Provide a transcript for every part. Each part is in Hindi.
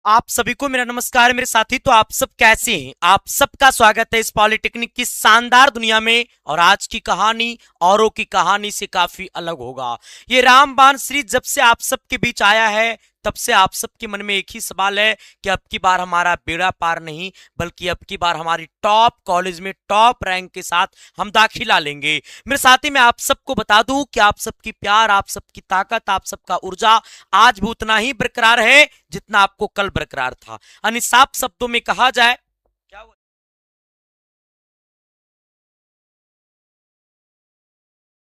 आप सभी को मेरा नमस्कार मेरे साथी। तो आप सब कैसे हैं? आप सबका स्वागत है इस पॉलिटेक्निक की शानदार दुनिया में। और आज की कहानी औरों की कहानी से काफी अलग होगा। ये रामबाण सीरीज जब से आप सबके बीच आया है तब से आप सबके मन में एक ही सवाल है कि अब की बार हमारा बेड़ा पार नहीं, बल्कि अब की बार हमारी टॉप कॉलेज में टॉप रैंक के साथ हम दाखिला लेंगे। मेरे साथी मैं आप सबको बता दूं कि आप सबकी प्यार, आप सबकी ताकत, आप सबका ऊर्जा आज भी उतना ही बरकरार है जितना आपको कल बरकरार था। यानी साफ शब्दों में कहा जाए, क्या हुआ?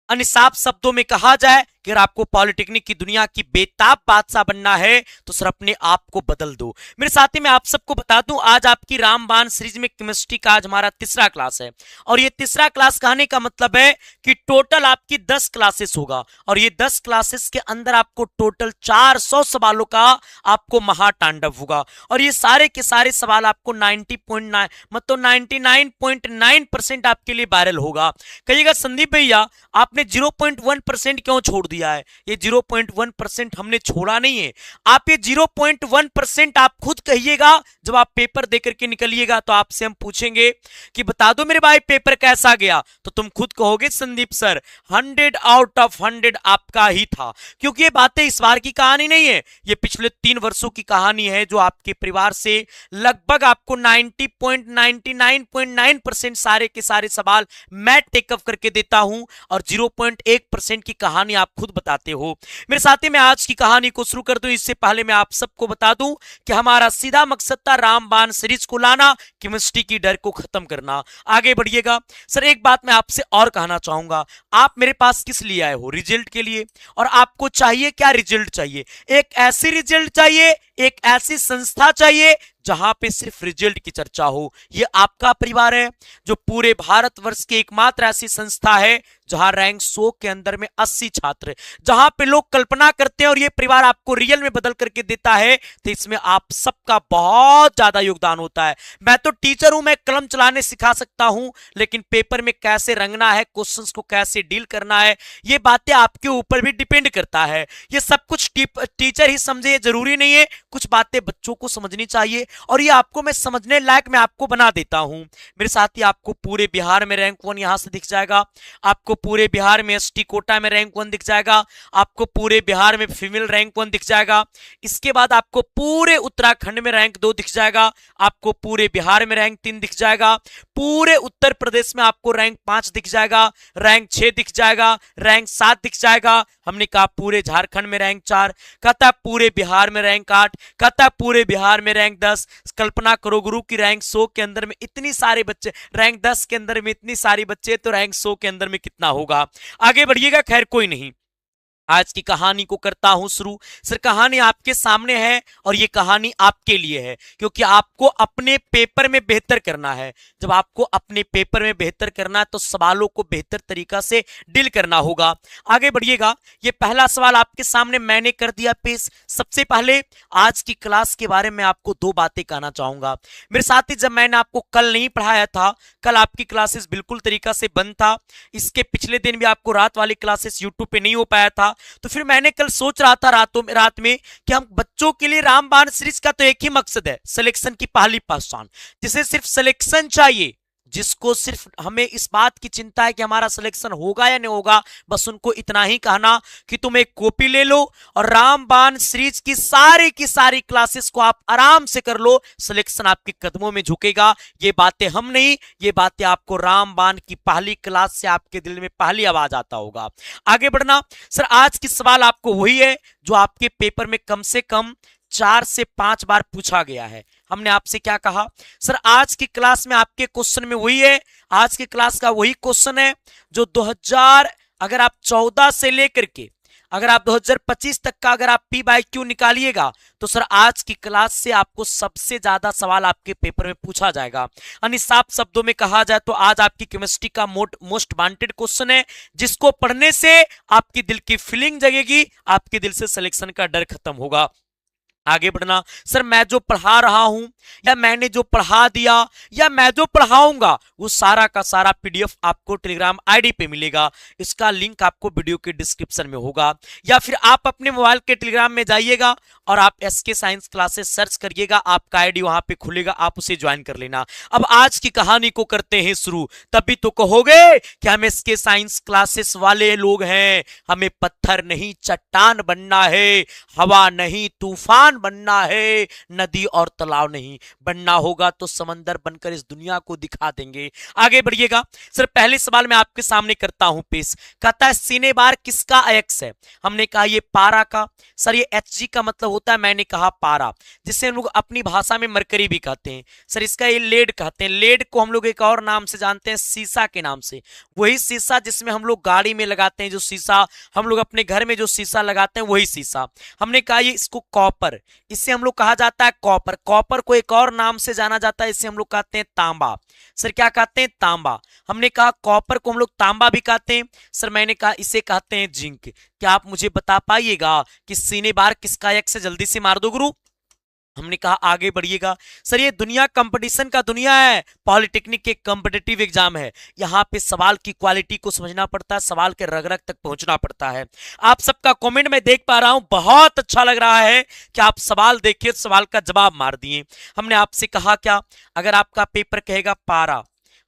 यानी साफ शब्दों में कहा जाए कि अगर आपको पॉलिटेक्निक की दुनिया की बेताब बादशाह बनना है तो सिर्फ अपने आप को बदल दो। मेरे साथी मैं आप सबको बता दूं, आज आपकी रामबाण सीरीज में केमिस्ट्री का आज हमारा तीसरा क्लास है। और ये तीसरा क्लास कहने का मतलब है कि टोटल आपकी 10 क्लासेस होगा। और ये 10 क्लासेस के अंदर आपको टोटल 400 सवालों का आपको महातांडव होगा। और ये सारे के सारे सवाल आपको 90.9 मतलब 99.9% आपके लिए वायरल होगा। कहिएगा संदीप भैया आपने 0.1% क्यों छोड़ दिया है? ये 0.1% हमने छोड़ा नहीं है। आप ये 0.1% आप खुद कहिएगा जब आप पेपर देकर के निकलिएगा। तो आपसे हम पूछेंगे कि बता दो मेरे भाई पेपर कैसा गया, तो तुम खुद कहोगे संदीप सर 100 आउट ऑफ 100 आपका ही था। क्योंकि ये बातें इस बार की कहानी नहीं है, ये पिछले 3 वर्षों की कहानी है जो आपके परिवार से लगभग आपको 90.99% सारे के सारे सवाल मैं टेकअप करके देता हूं। और 0.1% की कहानी आप खुद बताते हो। मेरे साथी मैं आज की कहानी को शुरू कर दूं इससे पहले मैं आप सबको बता दूं कि हमारा सीधा मकसद था रामबाण सीरीज को लाना, केमिस्ट्री की डर को खत्म करना। आगे बढ़िएगा। सर एक बात मैं आपसे और कहना चाहूंगा, आप मेरे पास किस लिए आए हो? रिजल्ट के लिए। और आपको चाहिए क्या? रिजल्ट चाहिए। एक ऐसी रिजल्ट चाहिए, एक ऐसी संस्था चाहिए जहां पे सिर्फ रिजल्ट की चर्चा हो। ये आपका परिवार है जो पूरे भारतवर्ष की एकमात्र ऐसी संस्था है जहां रैंक 100 के अंदर में 80 छात्र, जहां पे लोग कल्पना करते हैं और ये परिवार आपको रियल में बदल करके देता है। तो इसमें आप सबका बहुत ज्यादा योगदान होता है। मैं तो टीचर हूं, मैं कलम चलाने सिखा सकता हूं, लेकिन पेपर में कैसे रंगना है, क्वेश्चंस को कैसे डील करना है, ये बातें आपके ऊपर भी डिपेंड करता है। ये सब कुछ टीचर ही समझे ये जरूरी नहीं है, कुछ बातें बच्चों को समझनी चाहिए और ये आपको मैं समझने लायक मैं आपको बना देता हूं। मेरे साथी आपको पूरे बिहार में रैंक 1 यहां से दिख जाएगा, आपको पूरे बिहार में एसटी कोटा में रैंक 1 दिख जाएगा, आपको पूरे बिहार में फीमेल रैंक 1 दिख जाएगा। इसके बाद आपको पूरे उत्तराखंड में रैंक 2 दिख जाएगा, आपको पूरे बिहार में रैंक 3 दिख जाएगा, पूरे उत्तर प्रदेश में आपको रैंक 5 दिख जाएगा, रैंक 6 दिख जाएगा, रैंक 7 दिख जाएगा। हमने कहा पूरे झारखंड में रैंक 4, कहता पूरे बिहार में रैंक 8, कहता पूरे बिहार में रैंक 10। कल्पना करो गुरु की रैंक 100 के अंदर में इतनी सारे बच्चे, रैंक 10 के अंदर में इतनी सारी बच्चे, तो रैंक 100 के अंदर में कितना होगा? आगे बढ़िएगा। खैर कोई नहीं, आज की कहानी को करता हूं शुरू। सर कहानी आपके सामने है और ये कहानी आपके लिए है, क्योंकि आपको अपने पेपर में बेहतर करना है। जब आपको अपने पेपर में बेहतर करना है तो सवालों को बेहतर तरीका से डील करना होगा। आगे बढ़िएगा। ये पहला सवाल आपके सामने मैंने कर दिया पेश। सबसे पहले आज की क्लास के बारे में आपको 2 बातें कहना चाहूंगा। मेरे साथी जब मैंने आपको कल नहीं पढ़ाया था, कल आपकी क्लासेस बिल्कुल तरीका से बंद था, इसके पिछले दिन भी आपको रात वाली क्लासेस यूट्यूब पे नहीं हो पाया था। तो फिर मैंने कल सोच रहा था रात में कि हम बच्चों के लिए रामबाण सीरीज का तो एक ही मकसद है, सिलेक्शन की पहली पहचान। जिसे सिर्फ सिलेक्शन चाहिए, जिसको सिर्फ हमें इस बात की चिंता है कि हमारा सिलेक्शन होगा या नहीं होगा, बस उनको इतना ही कहना कि तुम एक कॉपी ले लो और रामबाण सीरीज की सारी क्लासेस को आप आराम से कर लो, सिलेक्शन आपके कदमों में झुकेगा। ये बातें हम नहीं, ये बातें आपको रामबाण की पहली क्लास से आपके दिल में पहली आवाज आता होगा। आगे बढ़ना। सर आज की सवाल आपको वही है जो आपके पेपर में कम से कम 4 से 5 बार पूछा गया है। हमने आपसे क्या कहा? सर आज की क्लास में आपके क्वेश्चन में वही है, आज की क्लास का वही क्वेश्चन है जो 2000 अगर आप 14 से लेकर के अगर आप 2025 तक का अगर आप पी बाई क्यू निकालिएगा तो सर आज की क्लास से आपको सबसे ज्यादा सवाल आपके पेपर में पूछा जाएगा। यानी साफ शब्दों में कहा जाए तो आज आपकी केमिस्ट्री का मोस्ट वांटेड क्वेश्चन है, जिसको पढ़ने से आपकी दिल की फीलिंग जगेगी, आपके दिल से सिलेक्शन का डर खत्म होगा। आगे बढ़ना। सर मैं जो पढ़ा रहा हूं या मैंने जो पढ़ा दिया या मैं जो पढ़ाऊंगा वो सारा का सारा पीडीएफ आपको टेलीग्राम आईडी पे मिलेगा। इसका लिंक आपको वीडियो के डिस्क्रिप्शन में होगा, या फिर आप अपने मोबाइल के टेलीग्राम में जाइएगा और आप एसके साइंस क्लासेस सर्च करिएगा, आपका आईडी वहां पे खुलेगा, आप उसे ज्वाइन कर लेना। अब आज की कहानी को करते हैं शुरू। तभी तो कहोगे कि हम एसके साइंस क्लासेस वाले लोग हैं, हमें पत्थर नहीं चट्टान बनना है, हवा नहीं तूफान बनना है, नदी और तालाब नहीं बनना होगा तो समंदर बनकर इस दुनिया को दिखा देंगे। आगे बढ़िएगा सर, पहले सवाल मैं आपके सामने करता हूं पेश। कहता है सीने बार किसका अयस्क है? हमने कहा ये पारा का। सर ये Hg का मतलब होता है, मैंने कहा पारा, जिसे हम लोग अपनी भाषा में मरकरी भी कहते हैं। सर इसका ये लेड कहते हैं। लेड को हम लोग एक और नाम से जानते हैं, शीशा के नाम से। वही शीशा जिसमें हम लोग गाड़ी में लगाते हैं, जो शीशा हम लोग अपने घर में जो शीशा लगाते हैं वही शीशा। हमने कहा ये इसको कॉपर, इससे हम लोग कहा जाता है कॉपर। कॉपर को एक और नाम से जाना जाता है, इसे हम लोग कहते हैं तांबा। सर क्या कहते हैं? तांबा। हमने कहा कॉपर को हम लोग तांबा भी कहते हैं। सर मैंने कहा इसे कहते हैं जिंक। क्या आप मुझे बता पाइएगा कि सीने बार किसका अयस्क है? जल्दी से मार दो गुरु। हमने कहा आगे बढ़िएगा। सर ये दुनिया कंपटीशन का दुनिया है, पॉलिटेक्निक के कॉम्पिटिटिव एग्जाम है, यहाँ पे सवाल की क्वालिटी को समझना पड़ता है, सवाल के रग रग तक पहुंचना पड़ता है। आप सबका कमेंट में देख पा रहा हूं, बहुत अच्छा लग रहा है कि आप सवाल देखिए, सवाल का जवाब मार दिए। हमने आपसे कहा क्या, अगर आपका पेपर कहेगा पारा,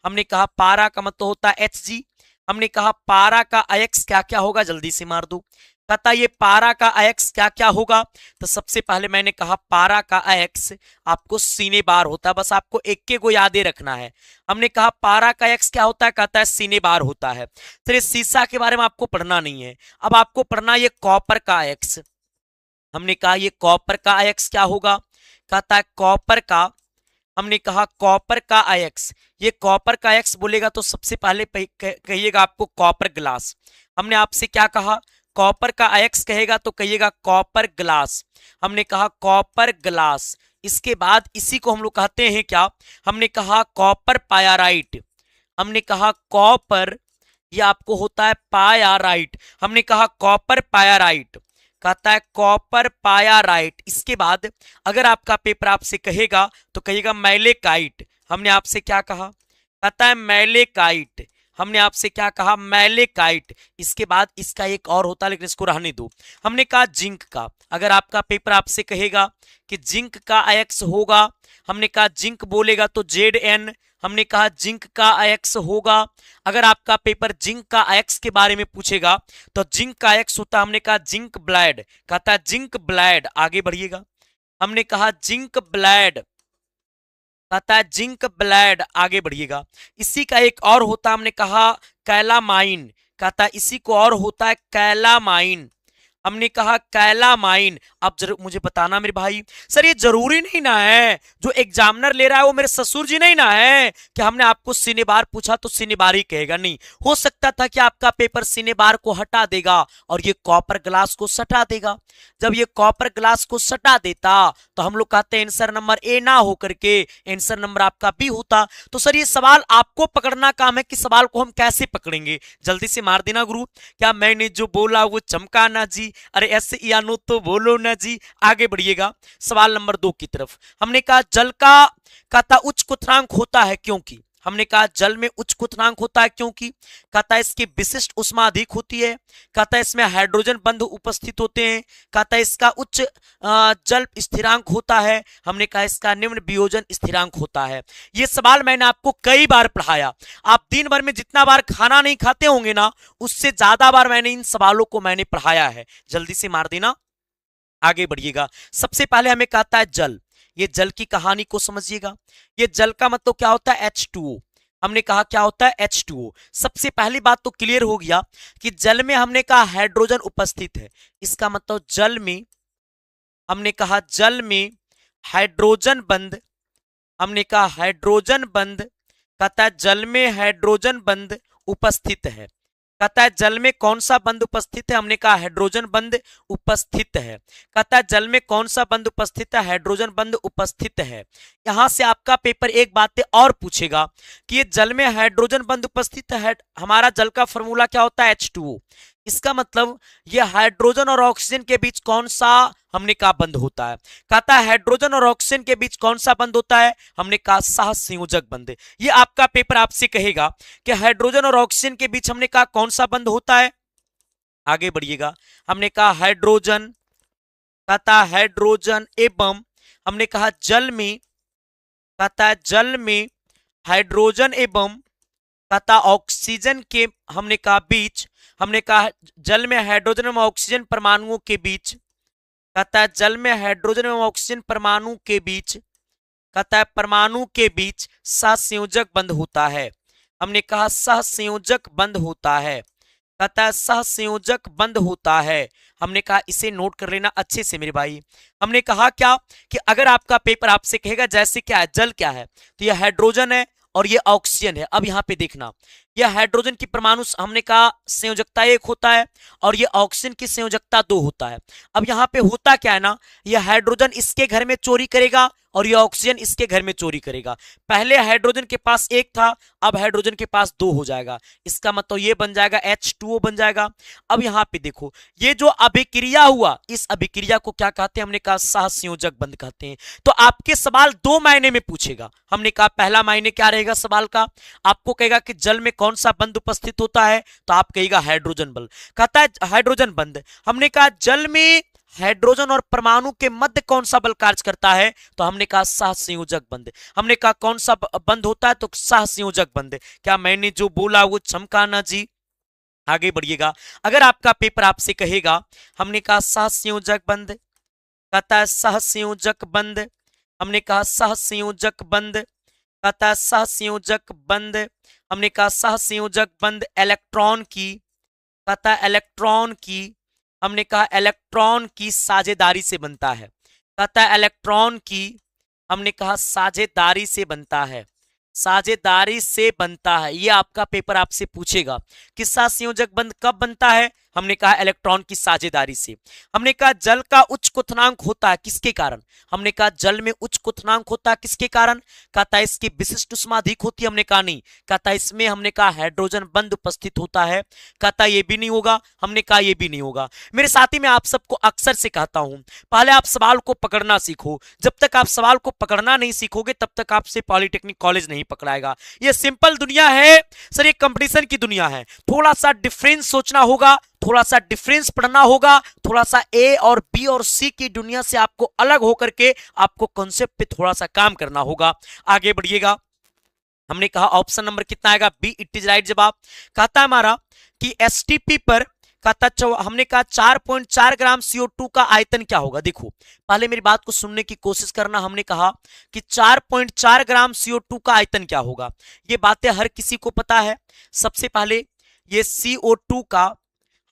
हमने कहा पारा का मतलब होता है Hg। हमने कहा पारा का अयस्क क्या क्या होगा? जल्दी से मार दो। कहता ये पारा का अयस्क क्या क्या होगा? तो सबसे पहले मैंने कहा पारा का अयस्क आपको सीने बार होता है, बस आपको एक के को याद रखना है। हमने कहा पारा का अयस्क क्या होता है? कहता है सीने बार होता है। फिर इस शीशा के बारे में आपको पढ़ना नहीं है, अब आपको पढ़ना ये कॉपर का अयस्क। हमने कहा ये कॉपर का अयस्क क्या होगा? कहता है कॉपर का, हमने कहा कॉपर का अयस्क, ये कॉपर का अयस्क बोलेगा तो सबसे पहले कहिएगा आपको कॉपर ग्लास। हमने आपसे क्या कहा? कॉपर का अयस्क कहेगा तो कहिएगा कॉपर ग्लास। हमने कहा कॉपर ग्लास। इसके बाद इसी को हम लोग कहते हैं क्या? हमने कहा कॉपर पायराइट। हमने कहा कॉपर, ये आपको होता है पायराइट। हमने कहा कॉपर पायराइट, कहता है कॉपर पायराइट। इसके बाद अगर आपका पेपर आपसे कहेगा तो कहिएगा मैलेकाइट। हमने आपसे क्या कहा? कहता है मैलेकाइट। हमने आपसे क्या कहा? मैलेकाइट। इसके बाद इसका एक और होता है, लेकिन इसको रहने दो। हमने कहा जिंक का। अगर आपका पेपर आपसे कहेगा कि जिंक का अयस्क होगा, हमने कहा जिंक बोलेगा तो Zn। हमने कहा जिंक का अयस्क होगा। अगर आपका पेपर जिंक का अयस्क के बारे में पूछेगा तो जिंक का अयस्क होता, हमने कहा जिंक ब्लैड। कहता है जिंक ब्लैड। आगे बढ़िएगा। हमने कहा जिंक ब्लैड, कहता है जिंक ब्लैड। आगे बढ़िएगा। इसी का एक और होता, हमने कहा कैलामाइन। कहता है इसी को और होता है कैलामाइन। हमने कहा कैलामाइन। अब जरूर मुझे बताना मेरे भाई, सर ये जरूरी नहीं ना है जो एग्जामिनर ले रहा है वो मेरे ससुर जी नहीं ना है कि हमने आपको सीने बार पूछा तो सीने बार ही कहेगा। नहीं, हो सकता था कि आपका पेपर सीने बार को हटा देगा और ये कॉपर ग्लास को सटा देगा। जब ये कॉपर ग्लास को सटा देता तो हम लोग कहते हैं आंसर नंबर ए ना होकर के आंसर नंबर आपका बी होता। तो सर ये सवाल आपको पकड़ना काम है कि सवाल को हम कैसे पकड़ेंगे। जल्दी से मार देना गुरु। क्या मैंने जो बोला वो चमका ना जी? अरे ऐसे या नो तो बोलो ना जी। आगे बढ़िएगा सवाल नंबर 2 की तरफ। हमने कहा जल का कहता उच्च क्वथनांक होता है क्योंकि। हमने कहा जल में उच्च क्वथनांक होता है क्योंकि। कहता है इसकी विशिष्ट उष्मा अधिक होती है। कहता है इसमें हाइड्रोजन बंध उपस्थित होते हैं। कहता है इसका उच्च जल स्थिरांक होता है। हमने कहा इसका निम्न वियोजन स्थिरांक होता है। ये सवाल मैंने आपको कई बार पढ़ाया। आप दिन भर में जितना बार खाना नहीं खाते होंगे ना, उससे ज्यादा बार मैंने इन सवालों को मैंने पढ़ाया है। जल्दी से मार देना। आगे बढ़िएगा। सबसे पहले हमें कहता है जल, ये जल की कहानी को समझिएगा। ये जल का मतलब क्या होता है? H2O। हमने कहा क्या होता है? H2O। सबसे पहली बात तो क्लियर हो गया कि जल में हमने कहा हाइड्रोजन उपस्थित है। इसका मतलब जल में, हमने कहा जल में हाइड्रोजन बंध, हमने कहा हाइड्रोजन बंध। कहता है जल में हाइड्रोजन बंध उपस्थित है। कहता है जल में कौन सा बंध उपस्थित है? हमने कहा हाइड्रोजन बंध उपस्थित है। कहता है जल में कौन सा बंध उपस्थित है? हाइड्रोजन बंध उपस्थित है। यहां से आपका पेपर एक बात और पूछेगा कि ये जल में हाइड्रोजन बंध उपस्थित है, हमारा जल का फॉर्मूला क्या होता है? H2O। इसका मतलब ये हाइड्रोजन और ऑक्सीजन के बीच कौन सा, हमने कहा बंध होता है। कहता है हाइड्रोजन और ऑक्सीजन के बीच कौन सा बंध होता है? हमने कहा सहसंयोजक बंध। ये आपका पेपर आपसे कहेगा कि हाइड्रोजन और ऑक्सीजन के बीच हमने कहा कौन सा बंध होता है। आगे बढ़िएगा। हमने कहा हाइड्रोजन कहता हाइड्रोजन एवं, हमने कहा जल में, कहता है जल में हाइड्रोजन एवं, कहता ऑक्सीजन के, हमने कहा बीच, हमने कहा जल में हाइड्रोजन एवं ऑक्सीजन परमाणुओं के बीच, कहता है जल में हाइड्रोजन एवं ऑक्सीजन परमाणु के बीच, कहता है परमाणु के बीच सहसंयोजक बंध होता है। हमने कहा सहसंयोजक बंध होता है, कहता है सहसंयोजक बंध होता है। हमने कहा इसे नोट कर लेना अच्छे से मेरे भाई। हमने कहा क्या कि अगर आपका पेपर आपसे कहेगा जैसे क्या है, जल क्या है, तो यह हाइड्रोजन है और ये ऑक्सीजन है। अब यहाँ पे देखना, यह हाइड्रोजन की परमाणु हमने कहा संयोजकता 1 होता है और ये ऑक्सीजन की संयोजकता 2 होता है। अब यहाँ पे होता क्या है ना, यह हाइड्रोजन इसके घर में चोरी करेगा और ये ऑक्सीजन इसके घर में चोरी करेगा। पहले हाइड्रोजन के पास 1 था, अब हाइड्रोजन के पास 2 हो जाएगा। इसका मतलब ये बन जाएगा H2O बन जाएगा। अब यहाँ पे देखो, ये जो अभिक्रिया हुआ, इस अभिक्रिया को क्या कहते हैं, हमने कहा सहसंयोजक बंध कहते हैं। तो आपके सवाल 2 मायने में पूछेगा। हमने कहा पहला मायने क्या रहेगा सवाल का, आपको कहेगा कि जल में कौन सा बंध उपस्थित होता है, तो आप कहेगा हाइड्रोजन बंध, कहता है हाइड्रोजन बंध। हमने कहा जल में हाइड्रोजन और परमाणु के मध्य कौन सा बल कार्य करता है, तो हमने कहा सहसंयोजक बंध। हमने कहा कौन सा बंध होता है, तो सहसंयोजक बंध। क्या मैंने जो बोला वो चमका ना जी? आगे बढ़िएगा। अगर आपका पेपर आपसे कहेगा, हमने कहा सहसंयोजक बंध, कहता है सहसंयोजक बंध, हमने कहा सहसंयोजक बंध, कहता है सहसंयोजक बंध, हमने कहा सहसंयोजक बंध इलेक्ट्रॉन की, कहता है इलेक्ट्रॉन की, हमने कहा इलेक्ट्रॉन की साझेदारी से बनता है, कहता है इलेक्ट्रॉन की, हमने कहा साझेदारी से बनता है, साझेदारी से बनता है। ये आपका पेपर आपसे पूछेगा कि सहसंयोजक बंध कब बनता है, हमने कहा इलेक्ट्रॉन की साझेदारी से। हमने कहा जल का उच्च क्वथनांक होता है किसके कारण, हमने कहा जल में उच्च क्वथनांक होता है किसके कारण, कहता है इसकी विशिष्ट उष्मा अधिक होती है, हमने कहा नहीं, कहता है इसमें हमने कहा हाइड्रोजन बंध उपस्थित होता है, कहता है ये भी नहीं होगा, हमने कहा ये भी नहीं होगा। मेरे साथी मैं आप सबको अक्सर से कहता हूं, पहले आप सवाल को पकड़ना सीखो। जब तक आप सवाल को पकड़ना नहीं सीखोगे तब तक आपसे पॉलिटेक्निक कॉलेज नहीं पकड़ाएगा। ये सिंपल दुनिया है सर, ये कंपटीशन की दुनिया है। थोड़ा सा डिफरेंस सोचना होगा, थोड़ा सा डिफरेंस पढ़ना होगा, थोड़ा सा ए और बी और सी की दुनिया से आपको अलग होकर के आपको कॉन्सेप्ट पे थोड़ा सा काम करना होगा। आगे बढ़िएगा। हमने कहा ऑप्शन नंबर कितना आएगा, बी इट इज राइट जवाब। कहता है हमारा कि एसटीपी पर, कहता हमने कहा 4.4 ग्राम CO2 का आयतन क्या होगा। देखो पहले मेरी बात को सुनने की कोशिश करना। हमने कहा कि 4.4 ग्राम CO2 का आयतन क्या होगा, ये बातें हर किसी को पता है। सबसे पहले ये CO2 का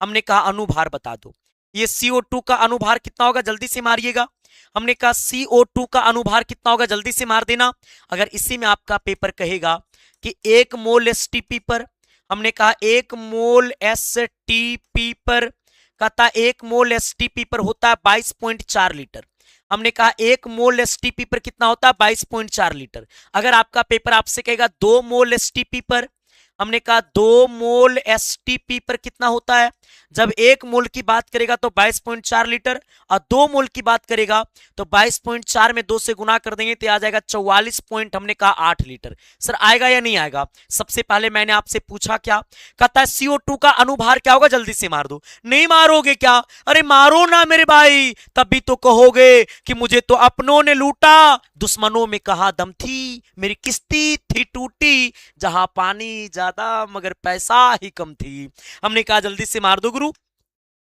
हमने कहा अनुभार बता दो। ये CO2 का अनुभार कितना होगा, जल्दी से मारिएगा। हमने कहा CO2 का अनुभार कितना होगा, जल्दी से मार देना। अगर इसी में आपका पेपर कहेगा कि 1 मोल STP पर, हमने कहा 1 मोल STP पर, कहता 1 मोल STP पर होता है 22.4 लीटर। हमने कहा 1 मोल STP पर कितना होता है, 22.4 लीटर। अगर आपका पेपर आपसे कहेगा 2 मोल STP पर, हमने कहा 2 मोल STP पर कितना होता है, जब 1 मोल की बात करेगा तो 22.4 लीटर और 2 मोल की बात करेगा तो 22.4 में 2 से गुना कर देंगे तो आ जाएगा 44 पॉइंट, हमने कहा 8 लीटर। सर आएगा या नहीं आएगा? सबसे पहले मैंने आपसे पूछा क्या, कहता है CO2 का अनुभार क्या होगा, जल्दी से मार दो। नहीं मारोगे क्या? अरे मारो ना मेरे भाई, तभी तो कहोगे कि मुझे तो अपनों ने लूटा, दुश्मनों में कहा दम थी, मेरी किस्ती थी टूटी, जहां पानी ज्यादा मगर पैसा ही कम थी। हमने कहा जल्दी से मार दो गुरु।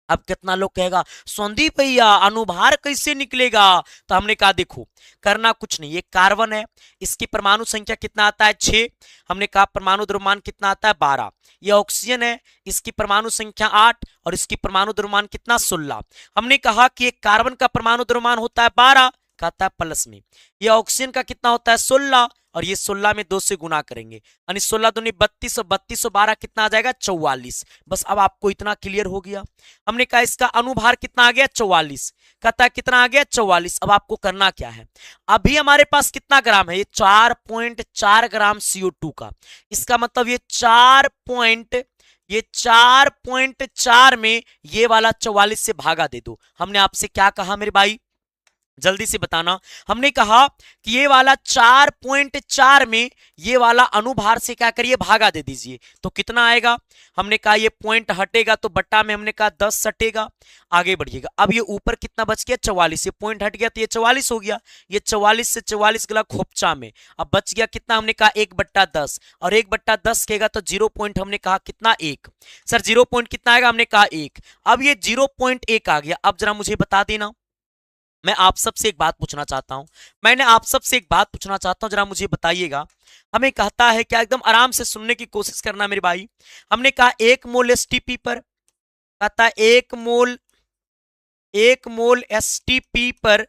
अब कितना लोग कहेगा संदीप भैया अनुभार कैसे निकलेगा, तो हमने कहा देखो करना कुछ नहीं, ये कार्बन है, इसकी परमाणु संख्या कितना आता है 6, हमने कहा परमाणु द्रव्यमान कितना आता है 12। ये ऑक्सीजन है, इसकी परमाणु संख्या 8 और इसकी परमाणु द्रव्यमान कितना 16। हमने कहा कि एक कार्बन का परमाणु द्रव्यमान होता है 12, कहता है प्लस में ये ऑक्सीजन का कितना होता है 16 और ये 16 में 2 से गुना करेंगे यानी 16 दूनी 32 और 32 और 12 कितना आ जाएगा 44। बस अब आपको इतना क्लियर हो गया। हमने कहा इसका अनुभार कितना आ गया 44, कहता है कितना आ गया 44। अब आपको करना क्या है, अभी हमारे पास कितना ग्राम है, ये 4.4 ग्राम CO2 का, इसका मतलब ये 4.4 में ये वाला 44 से भागा दे दो। हमने आपसे क्या कहा मेरे भाई, जल्दी से बताना। हमने कहा कि ये वाला 4.4 में ये वाला अनुभार से क्या करिए, भागा दे दीजिए, तो कितना आएगा। हमने कहा ये पॉइंट हटेगा तो बट्टा में हमने कहा 10 हटेगा। आगे बढ़िएगा, अब ये ऊपर कितना बच गया, 44, ये पॉइंट हट गया तो ये 44 हो गया। ये 44 से 44 गला खोपचा में, अब बच गया कितना, हमने कहा 1/10, और 1/10 कहेगा तो 0 पॉइंट हमने कहा कितना 1। सर 0 पॉइंट कितना आएगा, हमने कहा 1। अब ये 0.1 आ गया। अब जरा मुझे बता देना, मैं आप सबसे एक बात पूछना चाहता हूं, जरा मुझे बताइएगा। हमें कहता है क्या, एकदम आराम से सुनने की कोशिश करना मेरे भाई। हमने कहा 1 मोल एसटीपी पर, कहता है 1 मोल एसटीपी पर,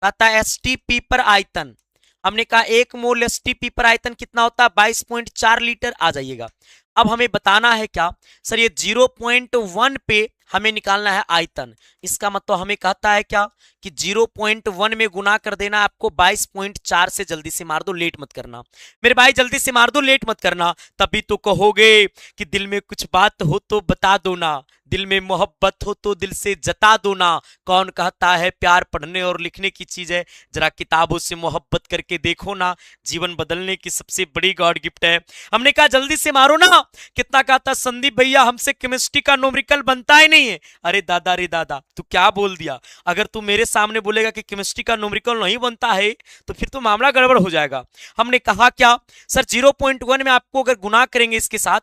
कहता है एसटीपी पर आयतन। हमने कहा 1 मोल एसटीपी पर आयतन कितना होता है, 22.4 लीटर। आ जाइएगा, अब हमें बताना है क्या, सर ये 0.1 पे हमें निकालना है आयतन। इसका मतलब हमें कहता है क्या कि 0.1 में गुना कर देना आपको 22.4 से। जल्दी से मार दो, लेट मत करना मेरे भाई, जल्दी से मार दो, लेट मत करना, तभी तो कहोगे कि दिल में कुछ बात हो तो बता दो ना, दिल में मोहब्बत हो तो दिल से जता दो ना। कौन कहता है प्यार पढ़ने और लिखने की चीज है, जरा किताबों से मोहब्बत करके देखो ना, जीवन बदलने की सबसे बड़ी गॉड गिफ्ट है। हमने कहा जल्दी से मारो ना। कितना कहता, संदीप भैया हमसे केमिस्ट्री का न्यूमेरिकल बनता ही नहीं है। अरे दादा रे दादा, तू क्या बोल दिया। अगर तू मेरे सामने बोलेगा कि केमिस्ट्री का न्यूमेरिकल नहीं बनता है तो फिर तो मामला गड़बड़ हो जाएगा। हमने कहा क्या, सर 0.1 में आपको अगर गुना करेंगे इसके साथ,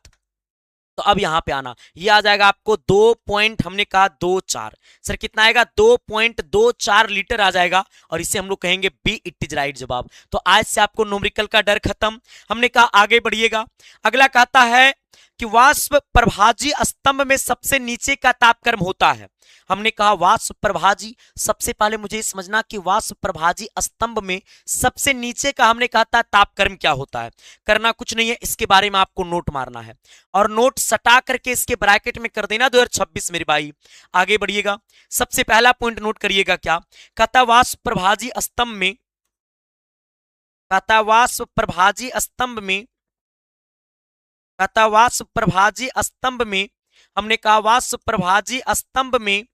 तो अब यहां पे आना, ये आ जाएगा आपको 2 पॉइंट, हमने कहा 24। सर कितना आएगा, 2.24 लीटर आ जाएगा, और इसे हम लोग कहेंगे बी, इट इज राइट जवाब। तो आज से आपको न्यूमेरिकल का डर खत्म। हमने कहा आगे बढ़िएगा, अगला कहता है कि वाष्प प्रभाजी स्तंभ में सबसे नीचे का तापक्रम होता है। हमने कहा वाष्प प्रभाजी, सबसे पहले मुझे समझना कि वाष्प प्रभाजी स्तंभ में सबसे नीचे का हमने कहा था तापक्रम क्या होता है। करना कुछ नहीं है, इसके बारे में आपको नोट मारना है, और नोट सटा करके इसके ब्रैकेट में कर देना 2026 मेरे भाई। आगे बढ़िएगा, सबसे पहला पॉइंट नोट करिएगा, क्या कहता, वाष्प प्रभाजी स्तंभ में, कहता वाष्प प्रभाजी स्तंभ में, कहता वाष्प प्रभाजी स्तंभ में, हमने कहा वाष्प प्रभाजी स्तंभ में,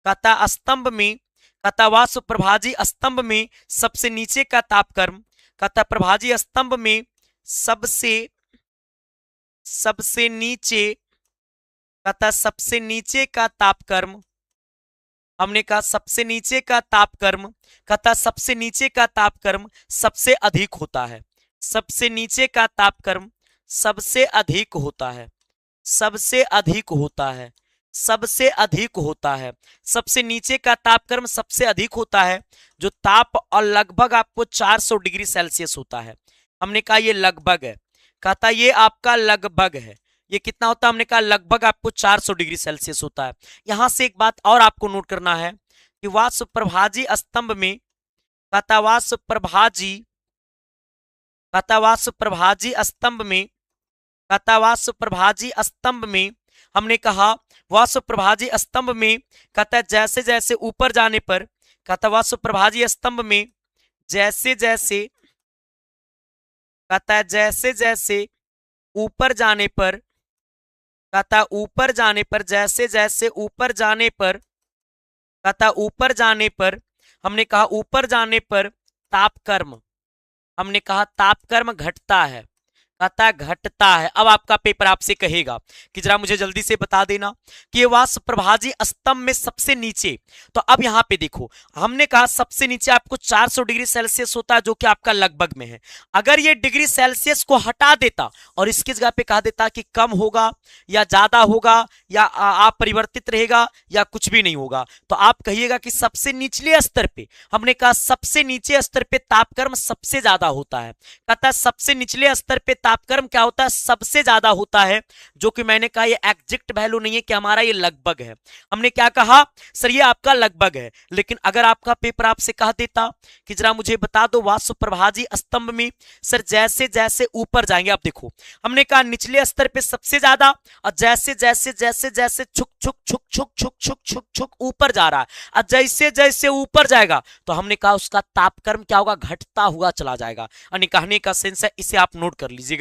कहता स्तंभ में, कहता वाष्प प्रभाजी स्तंभ में सबसे नीचे का तापक्रम, कहता प्रभाजी स्तंभ में सबसे नीचे, कहता सबसे नीचे का तापक्रम। हमने कहा सबसे नीचे का तापक्रम, कहता सबसे नीचे का तापक्रम सबसे अधिक होता है। सबसे नीचे का तापक्रम सबसे अधिक होता है, सबसे अधिक होता है, सबसे अधिक होता है। सबसे नीचे का तापक्रम सबसे अधिक होता है, जो ताप और लगभग आपको 400 डिग्री सेल्सियस होता है। हमने कहा ये लगभग है, कहता ये आपका लगभग है, ये कितना होता है, हमने कहा लगभग आपको 400 डिग्री सेल्सियस होता है। यहां से एक बात और आपको नोट करना है कि वाष्प प्रभाजी स्तंभ में, कहता वाष्प प्रभाजी, कहता वाष्प प्रभाजी स्तंभ में, कहता वाष्प प्रभाजी स्तंभ में, हमने कहा वाष्प प्रभाजी स्तंभ में, कहता जैसे जैसे ऊपर जाने पर, कहता वाष्प प्रभाजी स्तंभ में जैसे जैसे, कहता जैसे जैसे ऊपर जाने पर, कहता ऊपर जाने पर, जैसे जैसे ऊपर जाने पर, कहता ऊपर जाने पर, हमने कहा ऊपर जाने पर तापक्रम, हमने कहा तापक्रम घटता है, कहता घटता है। अब आपका पेपर आपसे कहेगा कि जरा मुझे जल्दी से बता देना कि ये वाष्प प्रभाजी स्तंभ में सबसे नीचे, तो अब यहां पे देखो, हमने कहा सबसे नीचे आपको 400 डिग्री सेल्सियस होता है, जो कि आपका लगभग में है। अगर ये डिग्री सेल्सियस को हटा देता और इसकी जगह पे कहा देता कि कम होगा या ज्यादा होगा या अपरिवर्तित रहेगा या कुछ भी नहीं होगा, तो आप कहिएगा कि सबसे निचले स्तर पे, हमने कहा सबसे नीचे स्तर पे तापक्रम सबसे ज्यादा होता है। कहता सबसे निचले स्तर पे तापक्रम क्या होता है, सबसे ज्यादा होता है, जो कि मैंने कहा ये एग्जैक्ट वैल्यू नहीं है कि हमारा ये लगभग है। हमने क्या कहा, सर ये आपका लगभग है, लेकिन अगर आपका पेपर आपसे कह देता कि जरा मुझे बता दो वाष्प प्रभाजी स्तंभ में सर जैसे जैसे ऊपर जाएंगे, आप देखो हमने कहा निचले स्तर पे सबसे ज्यादा, और जैसे जैसे जैसे जैसे छुक छुक छुक छुक छुक छुक छुक छुक ऊपर जा रहा है, और जैसे जैसे ऊपर जाएगा तो हमने कहा उसका तापक्रम क्या होगा, घटता हुआ चला जाएगा। यानी कहने का सेंस है, इसे आप नोट कर लीजिएगा।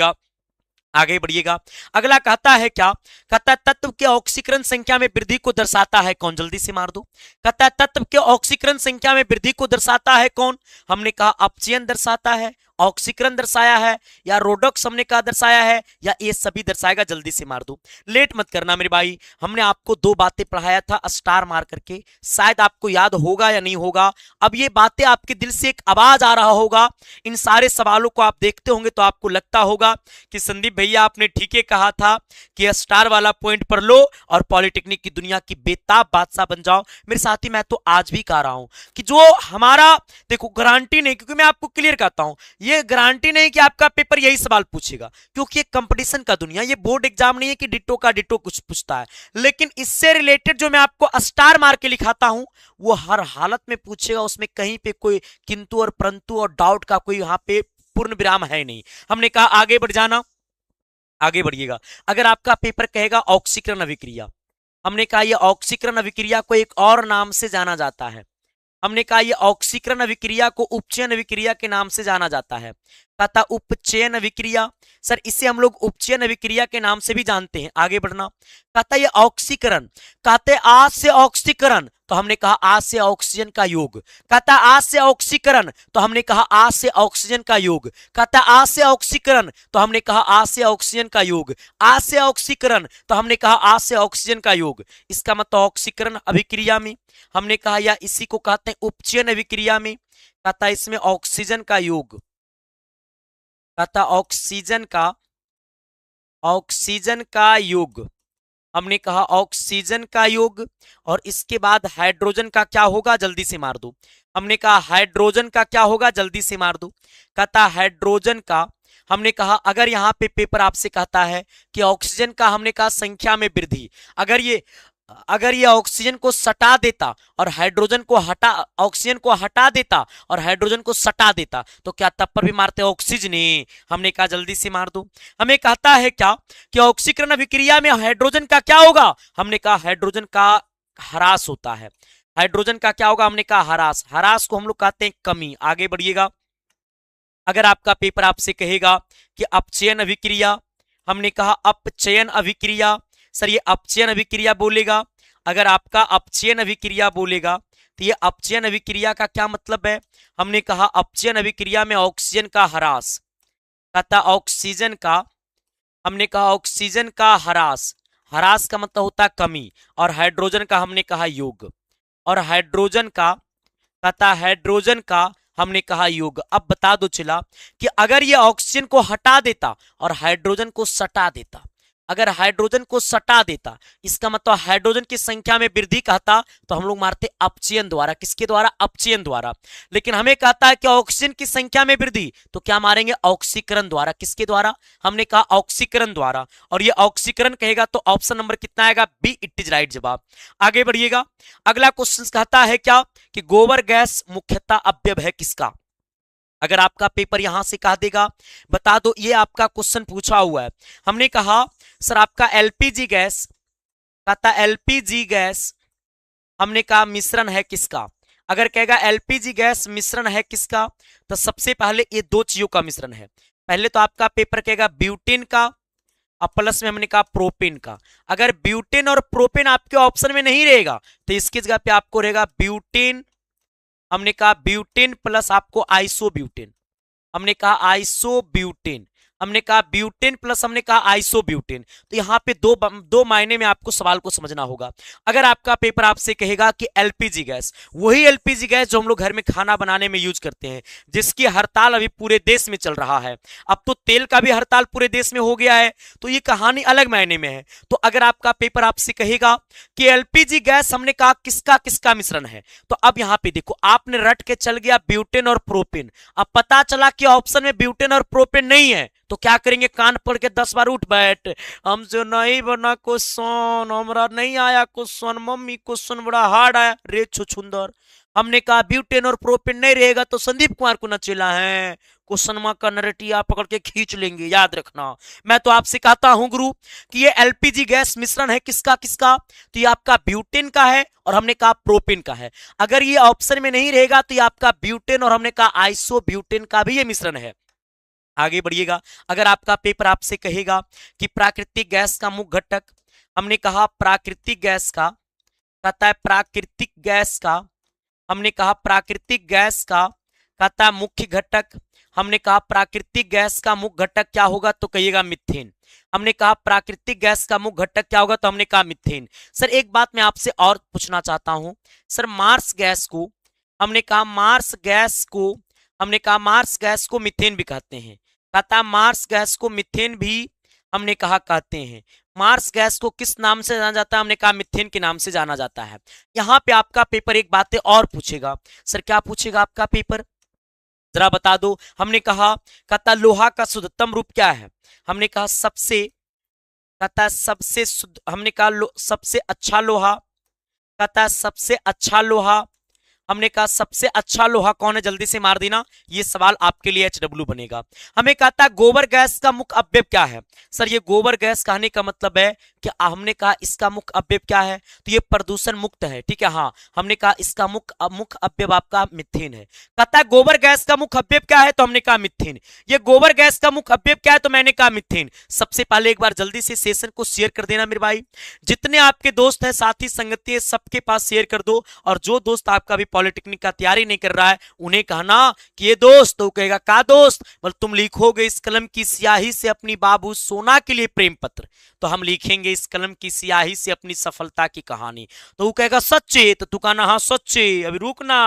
आगे बढ़िएगा। अगला कहता है क्या, कहता है तत्व के ऑक्सीकरण संख्या में वृद्धि को दर्शाता है कौन, जल्दी से मार दो। कहता है तत्व के ऑक्सीकरण संख्या में वृद्धि को दर्शाता है कौन, हमने कहा अपचयन दर्शाता है, ऑक्सीकरण दर्शाया है, या रोडॉक्स हमने कहा दर्शाया है, या ये सभी दर्शाएगा, जल्दी से मार दो। लेट मत करना मेरे भाई, हमने आपको दो बातें पढ़ाया था स्टार मार करके, शायद आपको याद होगा या नहीं होगा। अब ये बातें आपके दिल से एक आवाज आ रहा होगा, इन सारे सवालों को आप देखते होंगे तो आपको लगता होगा कि संदीप भैया आपने ठीक है कहा था कि स्टार वाला पॉइंट पर लो और पॉलिटेक्निक की दुनिया की बेताब बादशाह बन जाओ। मेरे साथी मैं तो आज भी कह रहा हूं कि जो हमारा, देखो गारंटी नहीं, क्योंकि मैं आपको क्लियर कहता हूं, ये गारंटी नहीं कि आपका पेपर यही सवाल पूछेगा, क्योंकि ये कंपटीशन का दुनिया, ये बोर्ड एग्जाम नहीं है कि डिटो का डिटो कुछ पूछता है। लेकिन इससे रिलेटेड जो मैं आपको स्टार मार के लिखाता हूं वो हर हालत में पूछेगा, उसमें कहीं पे कोई किंतु और परंतु और डाउट का कोई यहां पे पूर्ण विराम है नहीं। हमने कहा आगे बढ़ जाना, आगे बढ़िएगा। अगर आपका पेपर कहेगा ऑक्सीकरण अभिक्रिया, हमने कहा यह ऑक्सीकरण अभिक्रिया को एक और नाम से जाना जाता है, हमने कहा यह ऑक्सीकरण अभिक्रिया को उपचयन अभिक्रिया के नाम से जाना जाता है। तथा उपचयन अभिक्रिया, सर इसे हम लोग उपचयन अभिक्रिया के नाम से भी जानते हैं। आगे बढ़ना, कहता ये ऑक्सीकरण, कहते आ से ऑक्सीकरण, तो हमने कहा आ से ऑक्सीजन का योग। कहता आ से ऑक्सीकरण, तो हमने कहा आ से ऑक्सीजन का योग। कहता आ से ऑक्सीकरण, तो हमने कहा आ से ऑक्सीजन का योग। आ से ऑक्सीकरण, तो हमने कहा आ से ऑक्सीजन का योग। इसका मतलब ऑक्सीकरण अभिक्रिया में हमने कहा, या इसी को कहते हैं उपचयन अभिक्रिया में, कहता इसमें ऑक्सीजन का योग, कहता ऑक्सीजन का योग, हमने कहा ऑक्सीजन का योग। और इसके बाद हाइड्रोजन का क्या होगा, जल्दी से मार दो। हमने कहा हाइड्रोजन का क्या होगा, जल्दी से मार दो। कहता हाइड्रोजन का, हमने कहा अगर यहां पे पेपर आपसे कहता है कि ऑक्सीजन का, हमने कहा संख्या में वृद्धि, अगर ये ऑक्सीजन को सटा देता और हाइड्रोजन को हटा, ऑक्सीजन को हटा देता और हाइड्रोजन को सटा देता, तो क्या तब पर भी मारते ऑक्सीजन? हमने कहा जल्दी से मार दो। हमें कहता है क्या कि ऑक्सीकरण अभिक्रिया में हाइड्रोजन का क्या होगा, हमने कहा हाइड्रोजन का ह्रास होता है। हाइड्रोजन का क्या होगा, हमने कहा ह्रास। ह्रास को हम लोग कहते हैं कमी। आगे बढ़िएगा। अगर आपका पेपर आपसे कहेगा कि अपचयन अभिक्रिया, हमने कहा अपचयन अभिक्रिया, सर ये अपचयन अभिक्रिया बोलेगा। अगर आपका अपचयन अभिक्रिया बोलेगा तो ये अपचयन अभिक्रिया का क्या मतलब है, हमने कहा अपचयन अभिक्रिया में ऑक्सीजन का ह्रास, कहता ऑक्सीजन का, हमने कहा ऑक्सीजन का ह्रास, ह्रास का मतलब होता है कमी, और हाइड्रोजन का हमने कहा योग, और हाइड्रोजन का, कहता हाइड्रोजन का हमने कहा योग। अब बता दो चला कि अगर ये ऑक्सीजन को हटा देता और हाइड्रोजन को सटा देता, अगर हाइड्रोजन को सटा देता, इसका मतलब हाइड्रोजन की संख्या में वृद्धि कहता, तो हम लोग मारते अपचयन द्वारा। किसके द्वारा? अपचयन द्वारा। लेकिन हमें कहता है कि ऑक्सीजन की संख्या में वृद्धि, तो क्या मारेंगे? ऑक्सीकरण द्वारा। किसके द्वारा? हमने कहा ऑक्सीकरण द्वारा। और ये ऑक्सीकरण कहेगा तो ऑप्शन नंबर कितना आएगा? बी, इट इज राइट जवाब। आगे बढ़िएगा। अगला क्वेश्चन कहता है क्या कि गोबर गैस मुख्यतः अवयव है किसका? अगर आपका पेपर यहां से कह देगा, बता दो, ये आपका क्वेश्चन पूछा हुआ है। हमने कहा सर आपका एलपीजी गैस, कहता एलपीजी गैस, हमने कहा मिश्रण है किसका? अगर कहेगा एलपीजी गैस मिश्रण है किसका, तो सबसे पहले ये दो चीजों का मिश्रण है। पहले तो आपका पेपर कहेगा ब्यूटेन का, और प्लस में हमने कहा प्रोपेन का। अगर ब्यूटेन और प्रोपेन आपके ऑप्शन में नहीं रहेगा तो इसकी जगह पे आपको रहेगा ब्यूटेन, हमने कहा ब्यूटेन प्लस आपको आइसोब्यूटेन, हमने कहा आइसोब्यूटेन, हमने कहा ब्यूटेन प्लस हमने कहा आइसोब्यूटेन। तो यहां पे दो मायने में आपको सवाल को समझना होगा। अगर आपका पेपर आपसे कहेगा कि एलपीजी गैस, वही एलपीजी गैस जो हम लोग घर में खाना बनाने में यूज करते हैं, जिसकी हड़ताल अभी पूरे देश में चल रहा है, अब तो तेल का भी हड़ताल पूरे देश में हो गया है, तो ये कहानी अलग मायने में है। तो अगर आपका पेपर आपसे कहेगा कि एलपीजी गैस, हमने कहा किसका किसका मिश्रण है, तो अब यहां पे देखो आपने रट के चल गया ब्यूटेन और प्रोपेन। अब पता चला कि ऑप्शन में ब्यूटेन और प्रोपेन नहीं है, तो क्या करेंगे? कान पकड़ के 10 बार उठ बैठ, हमसे नहीं बना क्वेश्चन, हमरा नहीं आया क्वेश्चन, मम्मी क्वेश्चन बड़ा हार्ड आया रे छुछुंदर। हमने कहा ब्यूटेन और प्रोपेन नहीं रहेगा तो संदीप कुमार को न चिल्ला है, क्वेश्चन मार्क का नरेटिया पकड़ के खींच लेंगे, याद रखना। मैं तो आपसे कहता हूं गुरु कि ये एलपीजी गैस मिश्रण है किसका किसका, तो ये आपका ब्यूटेन का है और हमने कहा प्रोपेन का है। अगर ये ऑप्शन में नहीं रहेगा तो ये आपका ब्यूटेन और हमने कहा आइसोब्यूटेन का भी ये मिश्रण है। आगे बढ़िएगा। अगर आपका पेपर आपसे कहेगा कि प्राकृतिक गैस का मुख्य घटक, हमने कहा प्राकृतिक गैस का, कहता है प्राकृतिक गैस का, हमने कहा प्राकृतिक गैस का कहता है मुख्य घटक, हमने कहा प्राकृतिक गैस का मुख्य घटक क्या होगा, तो कहिएगा मीथेन। हमने कहा प्राकृतिक गैस का मुख्य घटक क्या होगा, तो हमने कहा मीथेन। सर एक बात मैं आपसे और पूछना चाहता हूं, सर मार्स गैस को, हमने कहा मार्स गैस को, हमने कहा मार्स गैस को मीथेन भी कहते हैं, कहता है मार्स गैस को मीथेन भी हमने कहा कहते हैं। मार्स गैस को किस नाम से जाना जाता है, हमने कहा मीथेन के नाम से जाना जाता है। यहां पे आपका पेपर एक बातें और पूछेगा। सर क्या पूछेगा आपका पेपर, जरा बता दो। हमने कहा कहता लोहा का शुद्धतम रूप क्या है, हमने कहा सबसे, कहता सबसे शुद्ध, हमने कहा सबसे अच्छा लोहा, कहता सबसे अच्छा लोहा, हमने कहा सबसे अच्छा लोहा कौन है, जल्दी से मार देना, ये सवाल आपके लिए HW बनेगा। हमें कहता है गोबर गैस का मुख्य अवयव क्या है। सर ये गोबर गैस कहने का मतलब है कि हमने कहा इसका मुख्य अवयव क्या है, तो ये प्रदूषण मुक्त है, ठीक है। हाँ हमने कहा इसका मुख्य अवयव आपका मीथेन है। कहता है गोबर गैस का मुख्य अवयव क्या है, तो हमने कहा मीथेन। ये गोबर गैस का मुख्य अवयव क्या है, तो मैंने कहा मीथेन। सबसे पहले एक बार जल्दी से सेशन को शेयर कर देना मेरे भाई, जितने आपके दोस्त हैं साथी संगति सबके पास शेयर कर दो। और जो दोस्त आपका भी पॉलिटेक्निक का तैयारी नहीं कर रहा है उन्हें कहना कि ये दोस्त, तो कहेगा का दोस्त, बोल तुम लिखोगे इस कलम की स्याही से अपनी बाबू सोना के लिए प्रेम पत्र, तो हम लिखेंगे इस कलम की स्याही से अपनी सफलता की कहानी। तो वो कहेगा सच्चे, तो तू कहना हाँ सच्चे, अभी रुकना,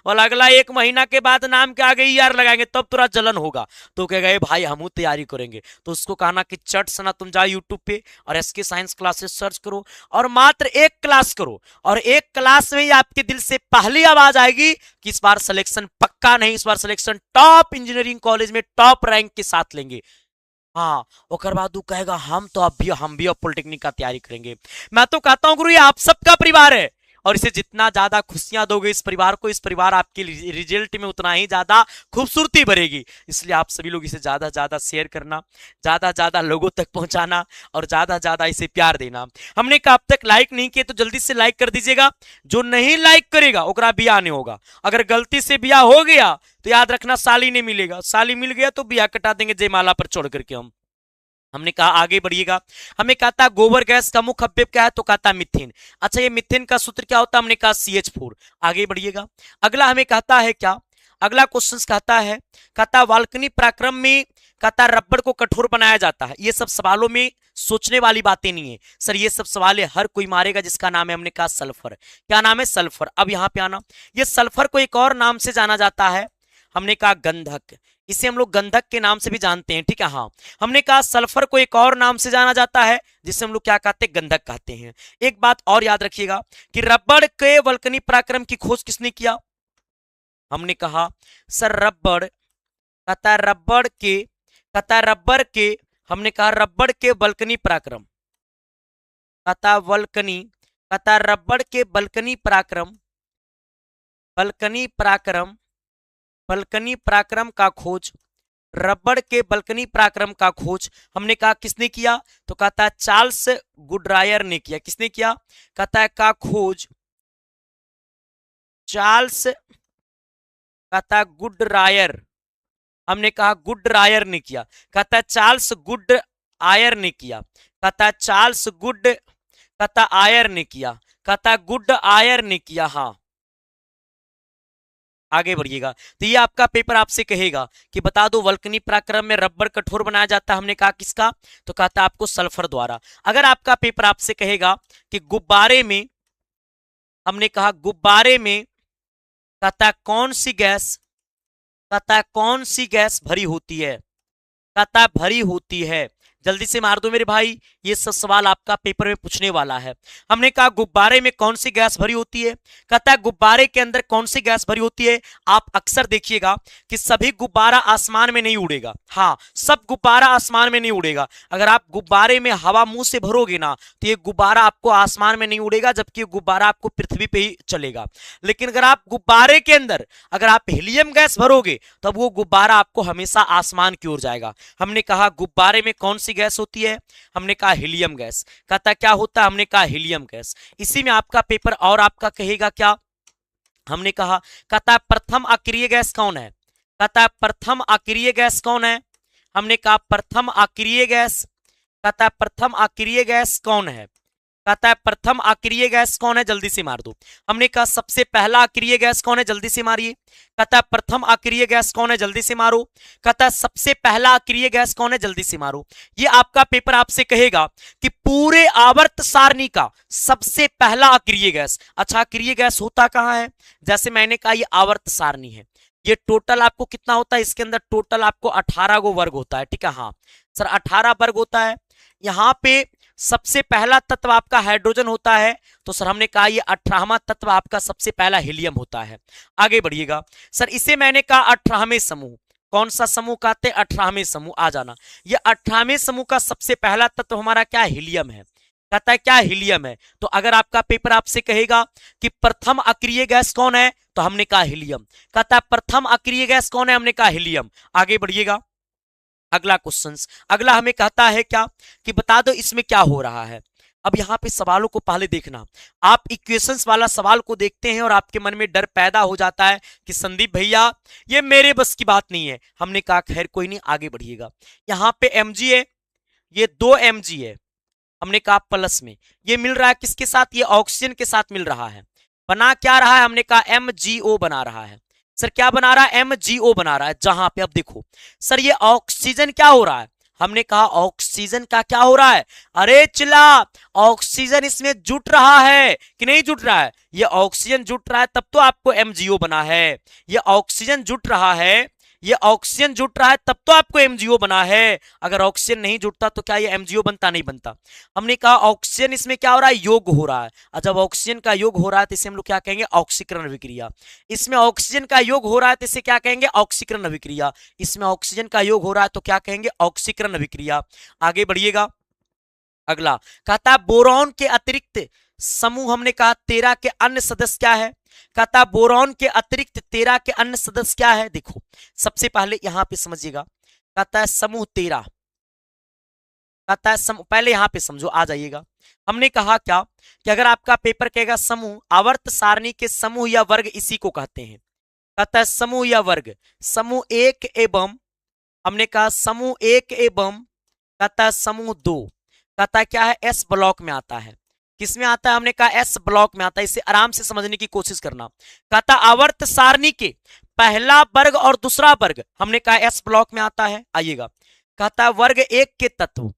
और अगला 1 महीना के बाद नाम के आगे यार लगाएंगे तब तुरा जलन होगा। तो कहेगा ये भाई हम तैयारी करेंगे। तो उसको कहना कि चट सना तुम जाओ यूट्यूब पे और SK साइंस क्लासेस सर्च करो और मात्र 1 क्लास करो, और 1 क्लास में ही आपके दिल से पहली आवाज आएगी कि इस बार सिलेक्शन पक्का नहीं, इस बार सिलेक्शन टॉप इंजीनियरिंग कॉलेज में टॉप रैंक के साथ लेंगे। हाँ और बाद वो कहेगा हम तो हम भी अब पॉलिटेक्निक का तैयारी करेंगे। मैं तो कहता हूं गुरु ये आप सबका परिवार है, और इसे जितना ज्यादा खुशियां दोगे इस परिवार को, इस परिवार आपके रिजल्ट में उतना ही ज्यादा खूबसूरती भरेगी। इसलिए आप सभी लोग इसे ज्यादा ज्यादा शेयर करना, ज्यादा ज्यादा लोगों तक पहुंचाना और ज्यादा ज्यादा इसे प्यार देना। हमने कहा अब तक लाइक नहीं किए तो जल्दी से लाइक कर दीजिएगा। जो नहीं लाइक करेगा ओकरा बिया नहीं होगा। अगर गलती से बिया हो गया तो याद रखना साली नहीं मिलेगा, साली मिल गया तो बिया कटा देंगे जयमाला पर छोड़ करके हम। हमने कहा आगे बढ़िएगा। हमें कहता गोबर गैस का मुख्य अवयव क्या है, तो कहता मीथेन। अच्छा ये मीथेन का सूत्र क्या होता है, हमने कहा CH4। आगे बढ़िएगा। अगला हमें कहता है क्या, अगला क्वेश्चन कहता वाल्कनी पराक्रम में कहता रबड़ को कठोर बनाया जाता है। ये सब सवालों में सोचने वाली बातें नहीं है सर, ये सब सवाल हर कोई मारेगा जिसका नाम है, हमने कहा सल्फर। क्या नाम है, सल्फर। अब यहां पे आना, ये सल्फर को एक और नाम से जाना जाता है, हमने कहा गंधक। इसे हम लोग गंधक के नाम से भी जानते हैं, ठीक है। हाँ हमने कहा सल्फर को एक और नाम से जाना जाता है जिसे हम लोग क्या कहते हैं, गंधक कहते हैं। एक बात और याद रखिएगा कि रबड़ के वल्कनी पराक्रम की खोज किसने किया, हमने कहा सर रबड़, कहता रबड़ के हमने कहा रबड़ के वल्कनी पराक्रम, कहता रबड़ के वल्कनी पराक्रम, बल्कनी पराक्रम का खोज, रबड़ के बल्कनी पराक्रम का खोज हमने कहा किसने किया, तो कहता है चार्ल्स गुडरायर ने किया। किसने किया, कहता है का खोज चार्ल्स, कहता है गुडरायर, हमने कहा गुडरायर ने किया। कहता है चार्ल्स गुड आयर ने किया, कहता है चार्ल्स गुड, कहता आयर ने किया, कहता गुड आयर ने किया। हाँ आगे बढ़िएगा। तो ये आपका पेपर आपसे कहेगा कि बता दो वल्कनी पराक्रम में रबड़ कठोर बनाया जाता है, हमने कहा किसका, तो कहता आपको सल्फर द्वारा। अगर आपका पेपर आपसे कहेगा कि गुब्बारे में, हमने कहा गुब्बारे में कहता कौन सी गैस, कहता कौन सी गैस भरी होती है, कहता भरी होती है। जल्दी से मार दो मेरे भाई, ये सब सवाल आपका पेपर में पूछने वाला है। हमने कहा गुब्बारे में कौन सी गैस भरी होती है, कहता है गुब्बारे के अंदर कौन सी गैस भरी होती है। आप अक्सर देखिएगा कि सभी गुब्बारा आसमान में नहीं उड़ेगा, हाँ सब गुब्बारा आसमान में नहीं उड़ेगा। अगर आप गुब्बारे में हवा मुंह से भरोगे ना तो ये गुब्बारा आपको आसमान में नहीं उड़ेगा, जबकि गुब्बारा आपको पृथ्वी पे ही चलेगा। लेकिन अगर आप गुब्बारे के अंदर अगर आप हीलियम गैस भरोगे तब वो गुब्बारा आपको हमेशा आसमान की ओर जाएगा। हमने कहा गुब्बारे में कौन सी गैस होती है, हमने कहा हीलियम गैस। कहता क्या होता है, हमने कहा हीलियम गैस। इसी में आपका पेपर और आपका कहेगा क्या, हमने कहा कहता प्रथम अक्रिय गैस कौन है, कहता प्रथम अक्रिय गैस कौन है, हमने कहा प्रथम अक्रिय गैस, कहता है प्रथम अक्रिय गैस कौन है, कहता है प्रथम अक्रिय गैस कौन है, जल्दी से मार दो। हमने कहा सबसे पहला अक्रिय गैस कौन है, जल्दी से मारिए। कहता है प्रथम अक्रिय गैस कौन है, जल्दी से मारो। कहता है सबसे पहला अक्रिय गैस कौन है, जल्दी से मारो। ये आपका पेपर आपसे कहेगा कि पूरे आवर्त सारणी का सबसे पहला अक्रिय गैस। अच्छा, अक्रिय गैस होता कहां है, जैसे मैंने कहा ये आवर्त सारणी है, ये टोटल आपको कितना होता है, इसके अंदर टोटल आपको 18 गो वर्ग होता है, ठीक है। हाँ सर 18 वर्ग होता है। यहां पे सबसे पहला तत्व आपका हाइड्रोजन होता है, तो सर हमने कहा ये 18वां तत्व आपका सबसे पहला हीलियम होता है। आगे बढ़िएगा सर, इसे मैंने कहा 18वें समूह, कौन सा समूह कहते हैं, 18वें समूह। आ जाना, ये 18वें समूह का सबसे पहला तत्व हमारा क्या, हीलियम है। कहता है क्या, हीलियम है। तो अगर आपका पेपर आपसे कहेगा कि प्रथम अक्रिय गैस कौन है, तो हमने कहा हीलियम। कहता है प्रथम अक्रिय गैस कौन है, हमने कहा हीलियम। आगे बढ़िएगा, अगला क्वेश्चन, अगला हमें कहता है क्या कि बता दो इसमें क्या हो रहा है। अब यहां पे सवालों को पहले देखना, आप इक्वेशंस वाला सवाल को देखते हैं और आपके मन में डर पैदा हो जाता है कि संदीप भैया ये मेरे बस की बात नहीं है। हमने कहा खैर कोई नहीं, आगे बढ़िएगा। यहाँ पे mg है, ये 2 mg है, हमने कहा प्लस में ये मिल रहा है किसके साथ, ये ऑक्सीजन के साथ मिल रहा है। बना क्या रहा है, हमने कहा MgO बना रहा है। सर क्या बना रहा है, MgO बना रहा है। जहां पे अब देखो सर ये ऑक्सीजन क्या हो रहा है, हमने कहा ऑक्सीजन का क्या हो रहा है, अरे चिल्ला, ऑक्सीजन इसमें जुट रहा है कि नहीं जुट रहा है, ये ऑक्सीजन जुट रहा है तब तो आपको MgO बना है। ये ऑक्सीजन जुट रहा है, ये ऑक्सीजन जुट रहा है तब तो आपको MgO बना है। अगर ऑक्सीजन नहीं जुटता तो क्या ये MgO बनता, नहीं बनता। हमने कहा ऑक्सीजन इसमें क्या हो रहा है, योग हो रहा है। और जब ऑक्सीजन का योग हो रहा है तो इसे हम लोग क्या कहेंगे, ऑक्सीकरण अभिक्रिया। इसमें ऑक्सीजन का योग हो रहा है तो इसे क्या कहेंगे, ऑक्सीकरण अभिक्रिया। इसमें ऑक्सीजन का योग हो रहा है तो क्या कहेंगे, ऑक्सीकरण अभिक्रिया। आगे बढ़िएगा, अगला कहता है बोरॉन के अतिरिक्त समूह, हमने कहा 13 के अन्य सदस्य क्या है। कहता बोरॉन के अतिरिक्त 13 के अन्य सदस्य क्या है। देखो सबसे पहले यहां पे समझिएगा, कहता है समूह 13, कहता है पहले यहां पे समझो, आ जाइएगा। हमने कहा क्या कि अगर आपका पेपर कहेगा समूह, आवर्त सारणी के समूह या वर्ग इसी को कहते हैं। कहता है समूह या वर्ग, समूह 1 एवं, हमने कहा समूह 1 एवं, कहता है समूह 2, कहता है क्या है, एस ब्लॉक में आता है। किसमें आता है, हमने कहा एस ब्लॉक में आता है। इसे आराम से समझने की कोशिश करना। कहता आवर्त सारणी के पहला वर्ग और दूसरा वर्ग, हमने कहा एस ब्लॉक में आता है। आइएगा, कहता है वर्ग 1 के तत्व,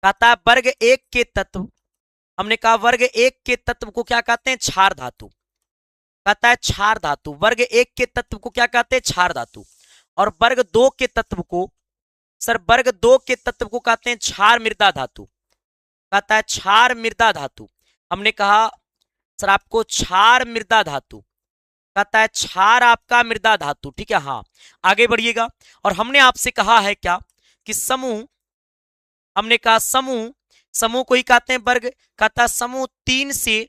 कहता है वर्ग 1 के तत्व, हमने कहा वर्ग 1 के तत्व को क्या कहते हैं, क्षार धातु। कहता है क्षार धातु, वर्ग 1 के तत्व को क्या कहते हैं, क्षार धातु। और वर्ग 2 के तत्व को, सर वर्ग 2 के तत्व को कहते हैं क्षार मृदा धातु। कहता है क्षार मृदा धातु, हमने कहा सर आपको क्षार मृदा धातु, कहता है क्षार आपका मृदा धातु, ठीक है। हाँ आगे बढ़िएगा, और हमने आपसे कहा है क्या कि समूह, हमने कहा समूह, समूह को ही कहते हैं वर्ग। कहता समूह 3 से,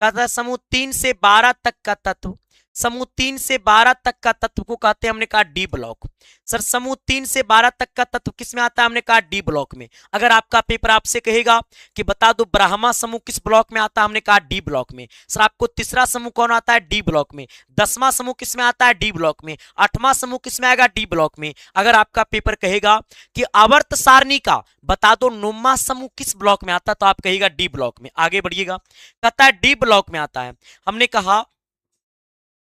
कहता समूह 3 से 12 तक का तत्व, समूह 3 से 12 तक का तत्व को कहते हैं, हमने कहा डी ब्लॉक। सर समूह 3 से 12 तक का तत्व किस में आता है, हमने कहा डी ब्लॉक में। अगर आपका पेपर आपसे कहेगा कि बता दो ब्राह्मा समूह किस ब्लॉक में आता है, हमने कहा डी ब्लॉक में। सर आपको तीसरा समूह कौन आता है, डी ब्लॉक में। 10वां समूह किस में आता है, डी ब्लॉक में। 8वां समूह किस में आएगा, डी ब्लॉक में। अगर आपका पेपर कहेगा कि आवर्त सारणी का बता दो 9वां समूह किस ब्लॉक में आता है, तो आप कहेगा डी ब्लॉक में। आगे बढ़िएगा, कहता है डी ब्लॉक में आता है। हमने कहा,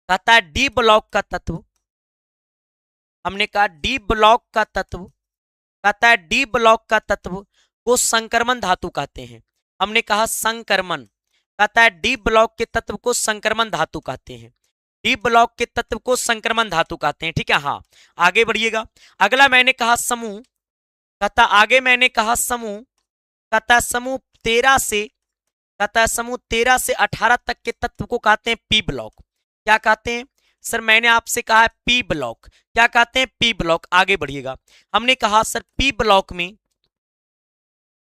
कहता है डी ब्लॉक का तत्व, हमने कहा डी ब्लॉक का तत्व, कहता है डी ब्लॉक का तत्व को संक्रमण धातु कहते हैं। हमने कहा संक्रमण, कहता है डी ब्लॉक के तत्व को संक्रमण धातु कहते हैं। डी ब्लॉक के तत्व को संक्रमण धातु कहते हैं, ठीक है। हाँ आगे बढ़िएगा, अगला मैंने कहा समूह, कहता आगे मैंने कहा समूह, कहता समूह 13 से, कहता समूह 13 से 18 तक के तत्व को कहते हैं पी ब्लॉक। क्या कहते हैं सर, मैंने आपसे कहा है पी ब्लॉक, क्या कहते हैं, पी ब्लॉक। आगे बढ़िएगा, हमने कहा सर पी ब्लॉक में,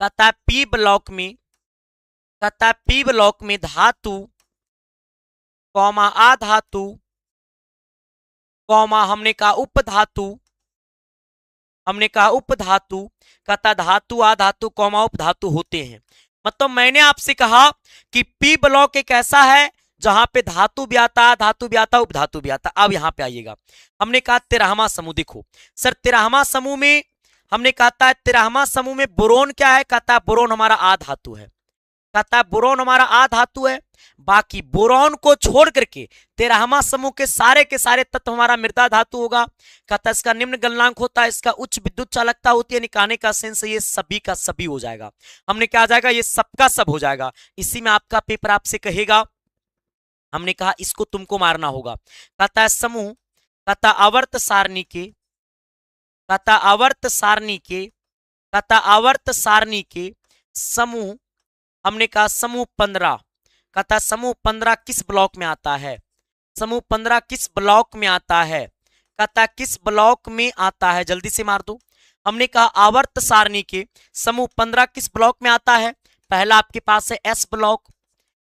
कहता है पी ब्लॉक में, कहता है पी ब्लॉक में धातु कौमा अधातु कौमा, हमने कहा उपधातु, हमने कहा उपधातु, कहता धातु अधातु कौमा उपधातु होते हैं। मतलब मैंने आपसे कहा कि पी ब्लॉक एक ऐसा है जहां पे धातु भी आता, धातु भी आता, उपधातु भी आता। अब यहां पे आइएगा, हमने कहा 13वां समूह। देखो सर 13वां समूह में हमने कहा था 13वां समूह में बोरोन क्या है, कहता है बोरोन हमारा आ धातु है, कहता है बोरोन हमारा आ धातु है। बाकी बोरोन को छोड़ करके 13वां समूह के सारे तत्व हमारा मृदा धातु होगा। कहता है इसका निम्न गलनांक होता है, इसका उच्च विद्युत चालकता होती है, निकालने का सेंस ये सभी का सभी हो जाएगा। हमने क्या आ जाएगा, ये सबका सब हो जाएगा। इसी में आपका पेपर आपसे कहेगा, हमने कहा इसको तुमको मारना होगा। कहता है समूह, कहता आवर्त सारणी के, कहता आवर्त सारणी के, कहता आवर्त सारणी के समूह, हमने कहा समूह 15, कहता समूह 15 किस ब्लॉक में आता है, समूह 15 किस ब्लॉक में आता है, कहता किस ब्लॉक में आता है, जल्दी से मार दो। हमने कहा आवर्त सारणी के समूह 15 किस ब्लॉक में आता है, पहला आपके पास है एस ब्लॉक,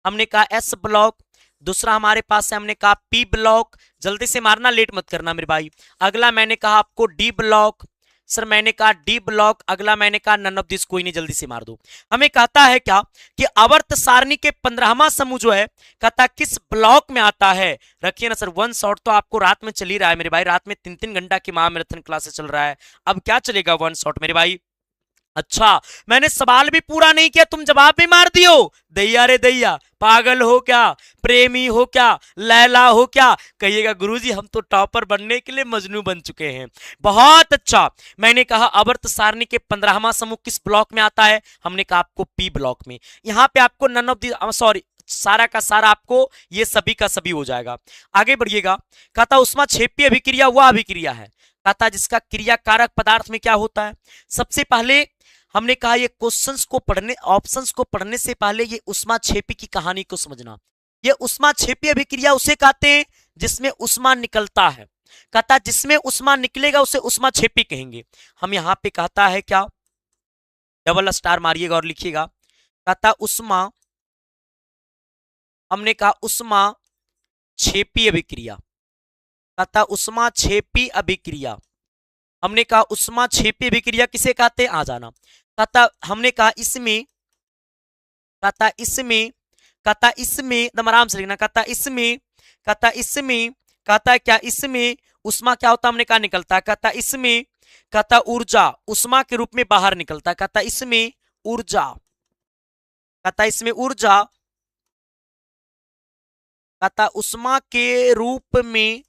हमने कहा एस ब्लॉक। दूसरा हमारे पास है, हमने कहा पी ब्लॉक, जल्दी से मारना, लेट मत करना मेरे भाई। अगला मैंने कहा आपको डी ब्लॉक, सर मैंने कहा डी ब्लॉक। अगला मैंने कहा नन ऑफ दिस, कोई नहीं, जल्दी से मार दो। हमें कहता है क्या कि आवर्त सारणी के 15वां समूह जो है, कहता किस ब्लॉक में आता है। रखिए ना सर, वन शॉट तो आपको रात में चल ही रहा है मेरे भाई, रात में 3-3 घंटा की महामैराथन क्लासेस चल रहा है, अब क्या चलेगा वन शॉट मेरे भाई। अच्छा मैंने सवाल भी पूरा नहीं किया, तुम जवाब भी मार दियो। दैया रे दैया, पागल हो क्या, प्रेमी हो क्या, लैला हो क्या। कहिएगा गुरुजी हम तो टॉपर बनने के लिए मजनू बन चुके हैं। बहुत अच्छा, मैंने कहा आवर्त सारणी के 15वां समूह किस ब्लॉक में आता है, हमने कहा आपको पी ब्लॉक में। यहां पे आपको नन ऑफ दी, सॉरी सारा का सारा आपको ये सभी का सभी हो जाएगा। आगे बढ़िएगा, कहता उष्मा क्षेपीय अभिक्रिया वह अभिक्रिया है, कहता जिसका क्रिया कारक पदार्थ में क्या होता है। सबसे पहले हमने कहा ये क्वेश्चंस को पढ़ने, ऑप्शंस को पढ़ने से पहले ये उष्माक्षेपी की कहानी को समझना। ये उष्माक्षेपी अभिक्रिया उसे कहते हैं जिसमें उष्मा निकलता है, कहता जिसमें उष्मा निकलेगा उसे उष्माक्षेपी कहेंगे। हम यहां पे कहता है क्या, डबल स्टार मारिएगा और लिखिएगा, कहता उष्मा, हमने कहा उष्माक्षेपी अभिक्रिया, कहता उष्माक्षेपी अभिक्रिया। हमने कहा उष्माक्षेपी अभिक्रिया किसे कहते हैं, आ जाना। कहता हमने कहा इसमें, कहता इसमें, कहता इसमें एकदम आराम से लिखना, कहता इसमें, कहता इसमें, कहता क्या इसमें उष्मा क्या होता, हमने कहा निकलता, कहता इसमें, कहता ऊर्जा उष्मा के रूप में बाहर निकलता, कहता इसमें ऊर्जा, कहता इसमें ऊर्जा, कहता उष्मा के रूप में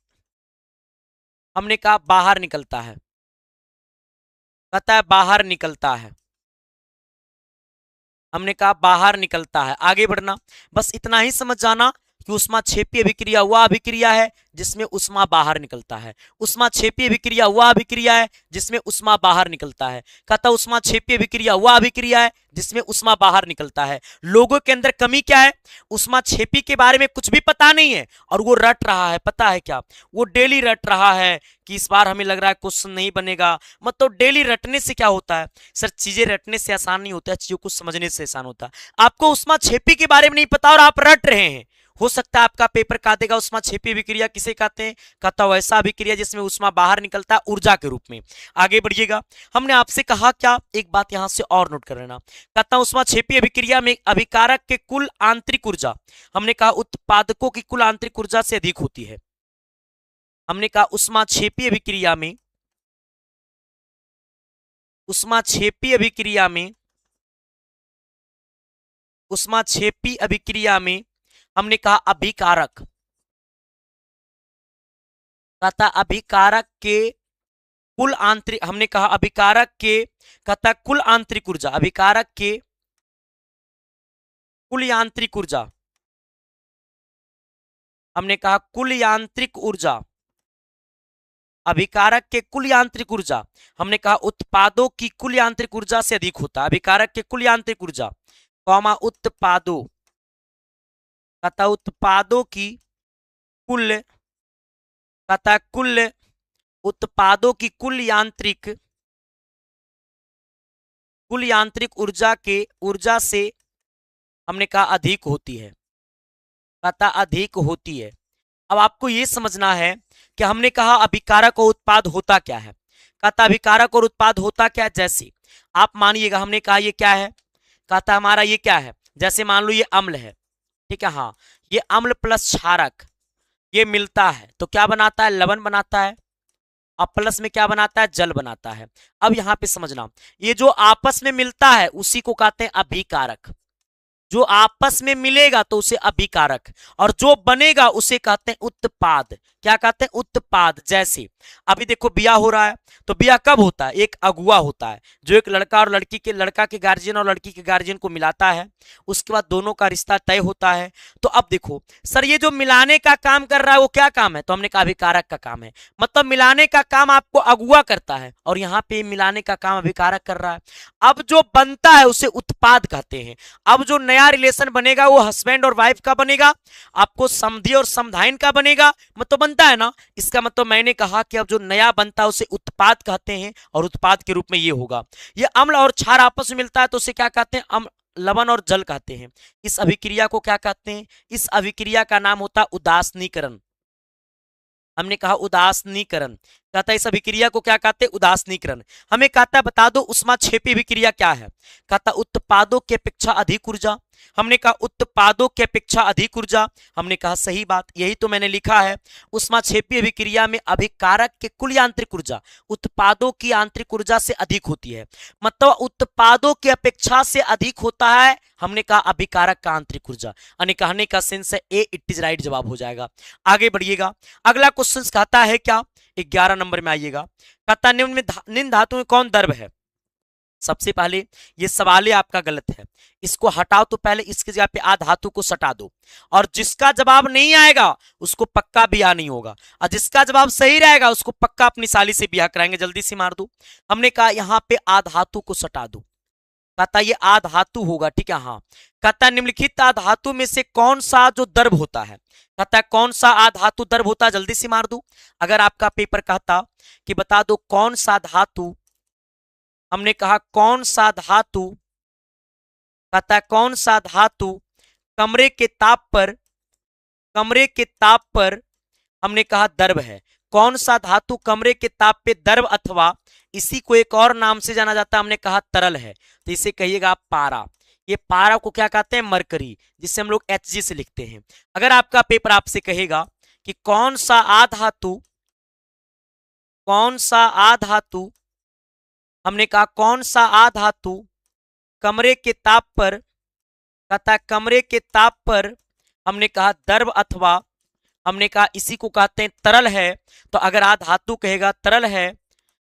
हमने कहा बाहर निकलता है, कहता है बाहर निकलता है, हमने कहा बाहर निकलता है। आगे बढ़ना, बस इतना ही समझ जाना कि उष्माक्षेपी अभिक्रिया वह अभिक्रिया है जिसमें उष्मा बाहर निकलता है। उष्माक्षेपी अभिक्रिया वह अभिक्रिया है जिसमें उष्मा बाहर निकलता है। कहता उष्माक्षेपी अभिक्रिया वह अभिक्रिया है जिसमें उष्मा बाहर निकलता है। लोगों के अंदर कमी क्या है, उष्माक्षेपी के बारे में कुछ भी पता नहीं है और वो रट रहा है, पता है क्या, वो डेली रट रहा है कि इस बार हमें लग रहा है क्वेश्चन नहीं बनेगा। मतलब डेली रटने से क्या होता है सर, चीजें रटने से आसान नहीं होता है, चीजों को समझने से आसान होता है। आपको उष्माक्षेपी के बारे में नहीं पता और आप रट रहे हैं, हो सकता है आपका पेपर कहा देगा उष्माक्षेपी अभिक्रिया किसे कहते हैं, कहता वैसा अभिक्रिया जिसमें उष्मा बाहर निकलता है ऊर्जा के रूप में। आगे बढ़िएगा, हमने आपसे कहा क्या, एक बात यहां से और नोट कर लेना, कहता उष्माक्षेपी अभिक्रिया में अभिकारक के कुल आंतरिक ऊर्जा, हमने कहा उत्पादकों की कुल आंतरिक ऊर्जा से अधिक होती है। हमने कहा उष्माक्षेपी अभिक्रिया में, उष्माक्षेपी अभिक्रिया में, उष्माक्षेपी अभिक्रिया में हमने कहा अभिकारक, कहता अभिकारक के कुल आंतरिक, हमने कहा अभिकारक के, कहता कुल आंतरिक ऊर्जा, अभिकारक के कुल यांत्रिक ऊर्जा, हमने कहा कुल यांत्रिक ऊर्जा, अभिकारक के कुल यांत्रिक ऊर्जा, हमने कहा उत्पादों की कुल यांत्रिक ऊर्जा से अधिक होता है। अभिकारक के कुल यांत्रिक ऊर्जा कौमा उत्पादों, कहता उत्पादों की कुल, कहता कुल उत्पादों की कुल यांत्रिक ऊर्जा के ऊर्जा से हमने कहा अधिक होती है, कहता अधिक होती है। अब आपको यह समझना है कि हमने कहा अभिकारक और उत्पाद होता क्या है, कहता अभिकारक और उत्पाद होता क्या, जैसे आप मानिएगा हमने कहा ये क्या है, कहता हमारा ये क्या है, जैसे मान लो ये अम्ल है, ठीक है। हाँ, ये अम्ल प्लस क्षारक ये मिलता है तो क्या बनाता है, लवण बनाता है, और प्लस में क्या बनाता है, जल बनाता है। अब यहां पे समझना, ये जो आपस में मिलता है उसी को कहते हैं अभिकारक। जो आपस में मिलेगा तो उसे अभिकारक, और जो बनेगा उसे कहते हैं उत्पाद। क्या कहते हैं, उत्पाद। जैसे अभी देखो ब्याह हो रहा है, तो ब्याह कब होता है, एक अगुआ होता है जो एक लड़का और लड़की के, लड़का के गार्जियन और लड़की के गार्जियन को मिलाता है, उसके बाद दोनों का रिश्ता तय होता है। तो अब देखो सर, ये जो मिलाने का काम कर रहा है वो क्या काम है, तो हमने कहा अभिकारक का काम है। मतलब मिलाने का काम आपको अगुआ करता है और यहाँ पे मिलाने का काम अभिकारक कर रहा है। अब जो बनता है उसे उत्पाद कहते हैं। अब जो नया रिलेशन बनेगा वो हस्बैंड और वाइफ का बनेगा, आपको समधी और समधाइन का बनेगा, मतलब बनता है ना। इसका मतलब मैंने कहा कि अब जो नया बनता है उसे उत्पाद कहते हैं, और उत्पाद के रूप में ये होगा। ये अम्ल और क्षार आपस में मिलता है तो उसे क्या कहते हैं, अम्ल, लवण और जल कहते हैं। इस अभिक्रिया को क्या कहते हैं, इस अभिक्रिया का नाम होता है उदासीनीकरण। हमने कहा उदासीनीकरण, कहता है इस अभिक्रिया को क्या कहते हैं, उदासीनीकरण। हमें कहता है बता दो उष्माक्षेपी अभिक्रिया क्या है, कहता उत्पादों की अपेक्षा अधिक ऊर्जा। हमने कहा उत्पादों की अपेक्षा अधिक ऊर्जा, हमने कहा सही बात, यही तो मैंने लिखा है। उष्माक्षेपी अभिक्रिया में अभिकारक के कुल यांत्रिक ऊर्जा उत्पादों की आंतरिक ऊर्जा से अधिक होती है। मतलब उत्पादों की अपेक्षा से अधिक होता है, हमने कहा अभिकारक का आंतरिक ऊर्जा। यानी कहने का सेंस है ए, इट इज राइट जवाब हो जाएगा। आगे बढ़िएगा, अगला क्वेश्चन कहता है क्या, 11 नंबर में आइएगा। कहता निम्न में निम्न धातु में कौन द्रव है। सबसे पहले ये सवाल आपका गलत है, इसको हटाओ, तो पहले इसकी जगह पे आ धातु को सटा दो, और जिसका जवाब नहीं आएगा उसको पक्का बिया नहीं होगा, और जिसका जवाब सही रहेगा उसको पक्का अपनी साली से बिया कराएंगे। जल्दी से मार दो। हमने कहा यहाँ पे आ धातु को सटा दो, कहता ये आ धातु होगा, ठीक है। हाँ, कहता निम्नलिखित आ धातु में से कौन सा जो द्रव होता है, कहता है कौन सा आ धातु द्रव होता है, जल्दी से मार दो। अगर आपका पेपर कहता कि बता दो कौन सा धातु, हमने कहा कौन सा धातु, कहता है कौन सा धातु कमरे के ताप पर, कमरे के ताप पर हमने कहा द्रव है। कौन सा धातु कमरे के ताप पे द्रव अथवा इसी को एक और नाम से जाना जाता है, हमने कहा तरल है, तो इसे कहिएगा आप पारा। ये पारा को क्या कहते हैं, मरकरी, जिससे हम लोग Hg से लिखते हैं। अगर आपका पेपर आपसे कहेगा कि कौन सा आ धातु, कौन सा आ धातु, हमने कहा कौन सा आ धातु कमरे के ताप पर, कहता है कमरे के ताप पर हमने कहा द्रव अथवा हमने कहा इसी को कहते हैं तरल है, तो अगर आ धातु कहेगा तरल है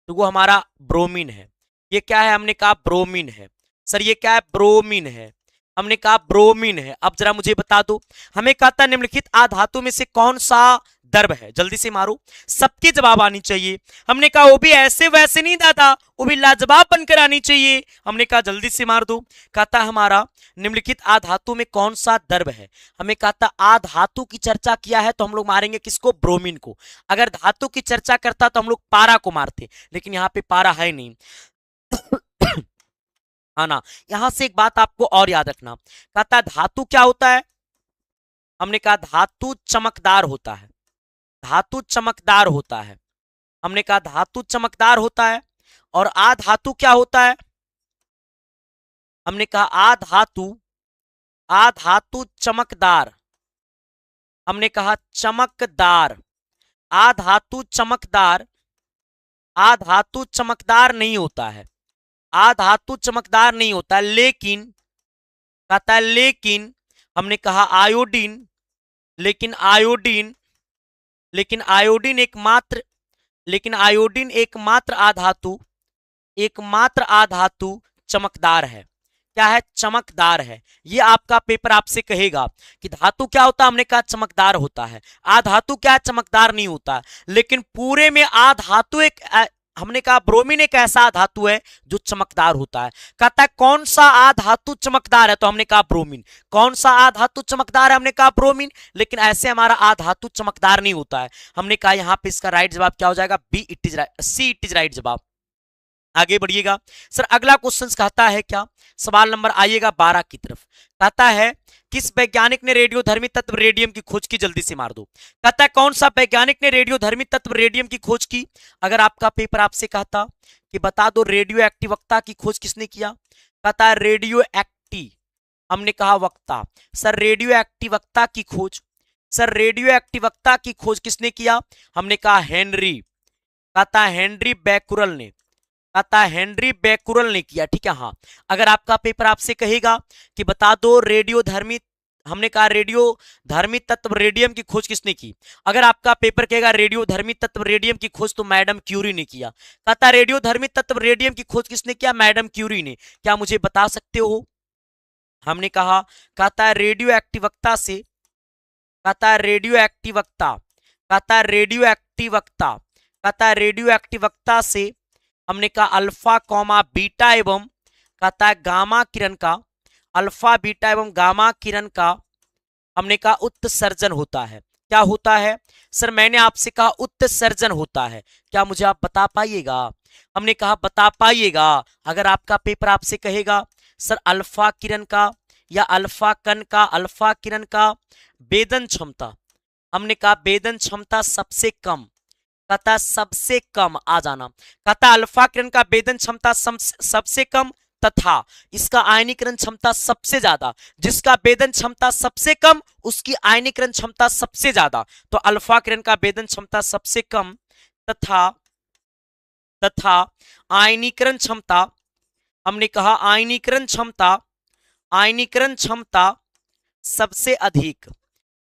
तो वो हमारा ब्रोमीन है। ये क्या है, हमने कहा ब्रोमीन है। सर ये क्या है, ब्रोमीन है, हमने कहा ब्रोमीन है। अब जरा मुझे बता दो, हमें कहता है निम्नलिखित आ धातु में से कौन सा द्रव है, जल्दी से मारो, सबके जवाब आनी चाहिए। हमने कहा वो भी ऐसे वैसे नहीं दादा, वो भी लाजवाब बनकर आनी चाहिए। हमने कहा जल्दी से मार दो। कहता हमारा निम्नलिखित आ धातु में कौन सा द्रव है, हमें कहता आ धातु की चर्चा किया है तो हम लोग मारेंगे किसको, ब्रोमीन को। अगर धातु की चर्चा करता तो हम लोग पारा को मारते, लेकिन यहाँ पे पारा है नहीं। हाँ ना, यहां से एक बात आपको और याद रखना, कहता है धातु क्या होता है, हमने कहा धातु चमकदार होता है, धातु चमकदार होता है, हमने कहा धातु चमकदार होता है। और आ धातु क्या होता है, हमने कहा आ धातु चमकदार, हमने कहा चमकदार, आ धातु चमकदार, आ धातु चमकदार नहीं होता है, आ धातु चमकदार नहीं होता, लेकिन कहता है लेकिन हमने कहा आयोडीन, लेकिन आयोडीन, लेकिन आयोडीन एकमात्र, लेकिन आयोडीन एकमात्र आधातु, एकमात्र आधातु चमकदार है। क्या है, चमकदार है। ये आपका पेपर आपसे कहेगा कि धातु क्या होता है, हमने कहा चमकदार होता है। आधातु क्या है, चमकदार नहीं होता। लेकिन पूरे में आधातु एक हमने कहा ब्रोमीन एक ऐसा धातु है जो चमकदार होता है। कहता है कौन सा आ धातु चमकदार है, तो हमने कहा ब्रोमीन। कौन सा आ धातु चमकदार है, हमने कहा ब्रोमीन। लेकिन ऐसे हमारा आ धातु चमकदार नहीं होता है। हमने कहा यहां पे इसका राइट जवाब क्या हो जाएगा, B it is right, see it is right जवाब। आगे बढ़िएगा सर, अगला क्वेश्चन कहता है क्या, सवाल नंबर आइएगा 12 की तरफ। कहता है किस वैज्ञानिक ने रेडियोधर्मी तत्व रेडियम की खोज की, जल्दी से मार दो। कहता है कौन सा वैज्ञानिक ने रेडियोधर्मी तत्व रेडियम की खोज की। अगर आपका पेपर आपसे कहता कि बता दो रेडियो एक्टिवता की खोज किसने किया, कहता है रेडियो एक्टिव, हमने कहा वक्ता। सर रेडियो एक्टिवक्ता की खोज, सर रेडियो एक्टिवक्ता की खोज किसने किया? हमने कहा हेनरी, कहता हेनरी बैकुरल ने, कहता हेनरी बैकुरल ने किया। ठीक है, हाँ। अगर आपका पेपर आपसे कहेगा कि बता दो रेडियो धर्मी, हमने कहा रेडियो धर्मी तत्व रेडियम की खोज किसने की? अगर आपका पेपर कहेगा रेडियो धर्मी तत्व रेडियम की खोज तो मैडम क्यूरी ने किया। कहता रेडियो धर्मी तत्व रेडियम की खोज किसने किया? मैडम क्यूरी ने। क्या मुझे बता सकते हो? हमने कहा, कहता रेडियो एक्टिवक्ता से, कहता रेडियो एक्टिवक्ता, कहता रेडियो एक्टिवक्ता, कहता रेडियो एक्टिवक्ता से हमने कहा अल्फा कॉमा बीटा एवं, कहता गामा किरण का, अल्फा बीटा एवं गामा किरण का हमने कहा उत्सर्जन होता है। क्या होता है? सर मैंने आपसे कहा उत्सर्जन होता है। क्या मुझे आप बता पाइएगा? हमने कहा बता पाइएगा। अगर आपका पेपर आपसे कहेगा सर अल्फा किरण का या अल्फा कण का, अल्फा किरण का वेदन क्षमता, हमने कहा वेदन क्षमता सबसे कम, कहता सबसे कम, आ जाना। कहता अल्फा किरण का वेदन क्षमता सबसे कम तथा इसका आयनीकरण क्षमता सबसे ज्यादा। जिसका वेदन क्षमता सबसे कम उसकी आयनीकरण क्षमता सबसे ज्यादा। तो अल्फा किरण का वेदन क्षमता सबसे कम तथा तथा आयनीकरण क्षमता, हमने कहा आयनीकरण क्षमता, आयनीकरण क्षमता सबसे अधिक,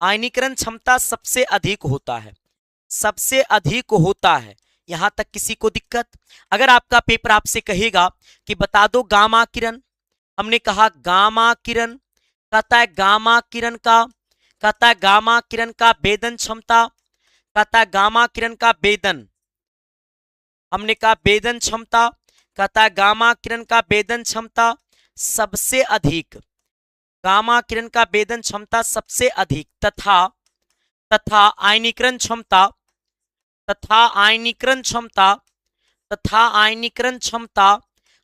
आयनीकरण क्षमता सबसे अधिक होता है, सबसे अधिक होता है। यहां तक किसी को दिक्कत? अगर आपका पेपर आपसे कहेगा कि बता दो गामा किरण, हमने कहा गामा किरण, कहता है गामा किरण का, कहता है गामा किरण का वेदन क्षमता, कहता है गामा किरण का वेदन, हमने कहा वेदन क्षमता, कहता है गामा किरण का वेदन क्षमता सबसे अधिक, गामा किरण का वेदन क्षमता सबसे अधिक तथा तथा आयनीकरण क्षमता, तथा आयनीकरण क्षमता, तथा आयनीकरण क्षमता,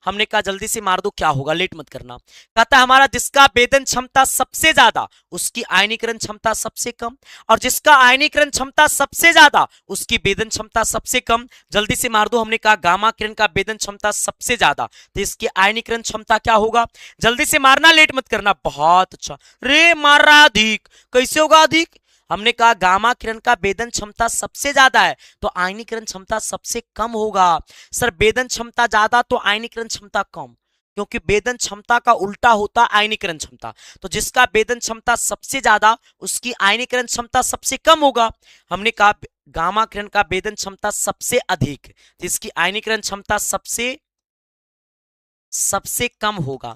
हमने कहा जल्दी से मार दो क्या होगा, लेट मत करना। कहता हमारा जिसका वेदन क्षमता सबसे ज्यादा उसकी आयनीकरण क्षमता सबसे कम, और जिसका आयनीकरण क्षमता सबसे ज्यादा उसकी वेदन क्षमता सबसे कम। जल्दी से मार दो। हमने कहा गामा किरण का वेदन क्षमता सबसे ज्यादा तो इसकी आयनीकरण क्षमता क्या होगा? जल्दी से मारना, लेट मत करना। बहुत अच्छा, रे मार रहा अधिक, कैसे होगा अधिक? हमने कहा गामा किरण का वेदन क्षमता सबसे ज्यादा है तो आयनीकरण क्षमता सबसे कम होगा। सर वेदन क्षमता ज्यादा तो आयनीकरण क्षमता कम, क्योंकि वेदन क्षमता का उल्टा होता आयनीकरण क्षमता। तो जिसका वेदन क्षमता सबसे ज्यादा उसकी आयनीकरण क्षमता सबसे कम होगा। हमने कहा गामा किरण का वेदन क्षमता सबसे अधिक जिसकी आयनीकरण क्षमता सबसे कम होगा।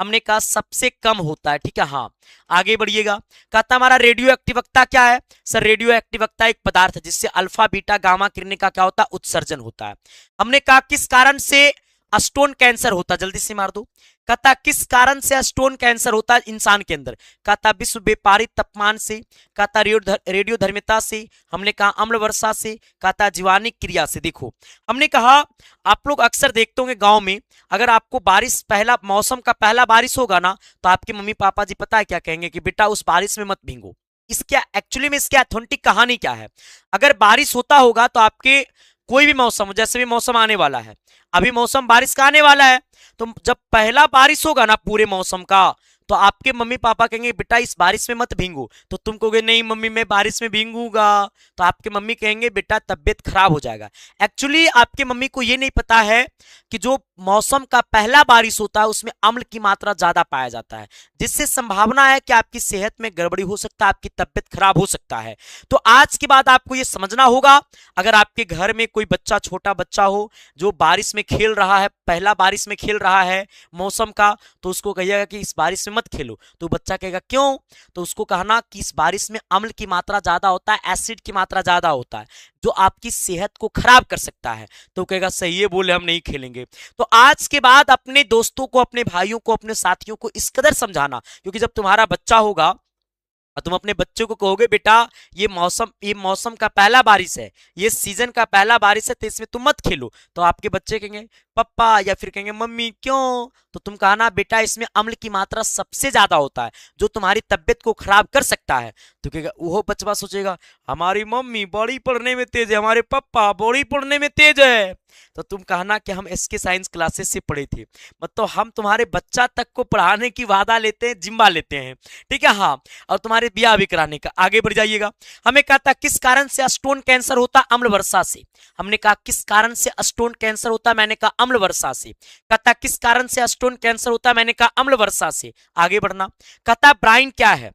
हमने कहा सबसे कम होता है। ठीक है, हाँ। आगे बढ़िएगा। कहता हमारा रेडियो एक्टिवक्ता क्या है? सर रेडियो एक्टिवक्ता एक पदार्थ है जिससे अल्फा बीटा गामा किरणें का क्या होता है? उत्सर्जन होता है। हमने कहा किस कारण से स्टोन कैंसर होता है? जल्दी से मार दो। कहता किस कारण से स्टोन कैंसर होता है इंसान के अंदर? कहता विश्व व्यापारिक तापमान से, कहता रेडियो धर्मिता से, हमने कहा अम्ल वर्षा से, कहता जीवाणु क्रिया से। देखो हमने कहा आप लोग अक्सर देखते होंगे गांव में, अगर आपको बारिश पहला मौसम का पहला बारिश होगा ना तो आपके मम्मी पापा जी पता है क्या कहेंगे कि बेटा उस बारिश में मत भीगो। इसके एक्चुअली में इसकी ऑथेंटिक कहानी क्या है? अगर बारिश होता होगा तो आपके कोई भी मौसम, जैसे भी मौसम आने वाला है, अभी मौसम बारिश का आने वाला है, तो जब पहला बारिश होगा ना पूरे मौसम का तो आपके मम्मी पापा कहेंगे बेटा इस बारिश में मत भीगो। तो तुम कहोगे नहीं मम्मी मैं बारिश में भीगूंगा, तो आपके मम्मी कहेंगे बेटा तबीयत खराब हो जाएगा। एक्चुअली आपके मम्मी को ये नहीं पता है कि जो मौसम का पहला बारिश होता है उसमें अम्ल की मात्रा ज्यादा पाया जाता है, जिससे संभावना है कि आपकी सेहत में गड़बड़ी हो सकता है, आपकी तबीयत खराब हो सकता है। तो आज के बाद आपको ये समझना होगा, अगर आपके घर में कोई बच्चा, छोटा बच्चा हो जो बारिश में खेल रहा है, पहला बारिश में खेल रहा है मौसम का, तो उसको कहिएगा कि इस बारिश में मत खेलो। तो बच्चा कहेगा क्यों? तो उसको कहना कि इस बारिश में अम्ल की मात्रा ज्यादा होता है, एसिड की मात्रा ज्यादा होता है जो आपकी सेहत को खराब कर सकता है। तो कहेगा सही है, बोले हम नहीं खेलेंगे। तो आज के बाद अपने दोस्तों को, अपने भाइयों को, अपने साथियों को इस कदर समझाना, क्योंकि जब तुम्हारा बच्चा होगा और तुम अपने बच्चों को कहोगे बेटा ये मौसम का पहला बारिश है, ये सीजन का पहला बारिश है तो इसमें तुम मत खेलो, तो आपके बच्चे कहेंगे पप्पा या फिर कहेंगे मम्मी क्यों? तो तुम कहना बेटा इसमें अम्ल की मात्रा सबसे ज्यादा होता है जो तुम्हारी तबियत को खराब कर सकता है। तो कहेगा, वो बच्चा सोचेगा हमारी मम्मी बड़ी पढ़ने में तेज है, हमारे पापा बड़ी पढ़ने में तेज है, तो तुम कहना कि हम एसके साइंस क्लासेस से पढ़े थे। मतलब हम तुम्हारे बच्चा तक को पढ़ाने की वादा लेते हैं, जिम्मा लेते हैं, ठीक है। हाँ, और तुम्हारे ब्याह भी कराने का। आगे बढ़ जाइएगा। हमें कहा था किस कारण से स्टोन कैंसर होता? अम्ल वर्षा से। हमने कहा किस कारण से स्टोन कैंसर होता? मैंने कहा अम्ल वर्षा से। कहता किस कारण से स्टोन कैंसर होता? मैंने कहा अम्ल वर्षा से। आगे बढ़ना। कहता ब्राइन क्या है?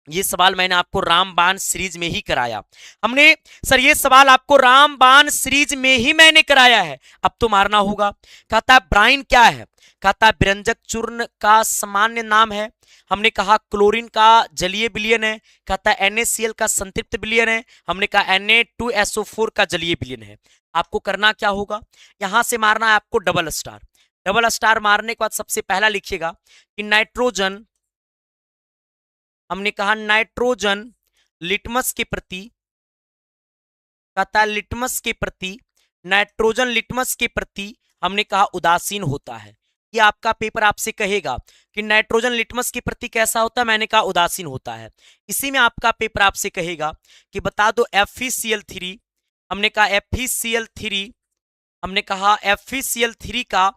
ये सवाल मैंने आपको रामबाण सीरीज में ही कराया। हमने सर ये सवाल आपको रामबाण सीरीज में ही मैंने कराया है, अब तो मारना होगा। कहता है ब्राइन क्या है? कहता है व्यंजक चूर्ण का सामान्य नाम है। हमने कहा क्लोरीन का जलीय विलयन है। कहता है NaCl का संतृप्त विलयन है। हमने कहा Na2SO4 का जलीय विलयन है। आपको करना क्या होगा? यहां से मारना है आपको डबल स्टार। डबल स्टार मारने के बाद सबसे पहला लिखिएगा कि नाइट्रोजन, हमने कहा नाइट्रोजन लिटमस के प्रति, कहता लिटमस के प्रति, नाइट्रोजन लिटमस के प्रति हमने कहा उदासीन होता है। ये आपका पेपर आपसे कहेगा कि नाइट्रोजन लिटमस के प्रति कैसा होता है? मैंने कहा उदासीन होता है। इसी में आपका पेपर आपसे कहेगा कि बता दो FeCl3, हमने कहा FeCl3, हमने कहा FeCl3 का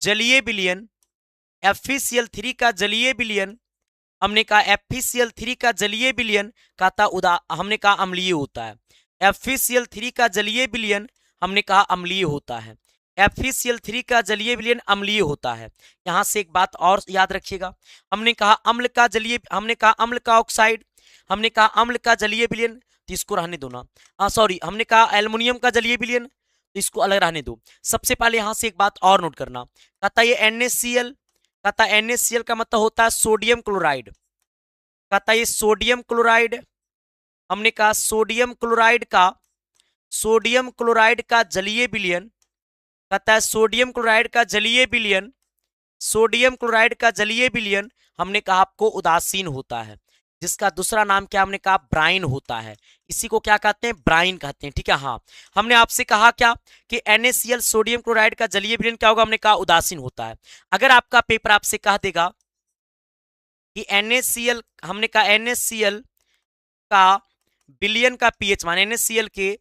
जलीय विलयन, FeCl3 का जलीय विलयन, हमने कहा FeCl3 का जलीय विलयन कहता हमने कहा अम्लीय होता है। FeCl3 का जलीय विलयन हमने कहा अम्लीय होता है। FeCl3 का जलीय विलयन अम्लीय होता है। यहां से एक बात और याद रखिएगा, हमने कहा अम्ल का जलीय, हमने कहा अम्ल का ऑक्साइड, हमने कहा अम्ल का जलीय विलयन, तो इसको रहने दो ना, सॉरी, हमने कहा एल्युमिनियम का जलीय विलयन, तो इसको अलग रहने दो। सबसे पहले यहां से एक बात और नोट करना, कहता ये NaCl, कहता NaCl का मतलब होता है सोडियम क्लोराइड। कहता ये सोडियम क्लोराइड, हमने कहा सोडियम क्लोराइड का जलीय विलयन, कहता है सोडियम क्लोराइड का जलीय विलयन, सोडियम क्लोराइड का जलीय विलयन हमने कहा आपको उदासीन होता है, जिसका दूसरा नाम क्या? हमने कहा ब्राइन होता है। इसी को क्या कहते हैं? ब्राइन कहते हैं, ठीक है। हाँ, हमने आपसे कहा क्या कि NaCl सोडियम क्लोराइड का जलीय विलयन क्या होगा? हमने कहा उदासीन होता है। अगर आपका पेपर आपसे कह देगा कि NaCl, हमने कहा NaCl का बिलियन का पीएच मान, NaCl के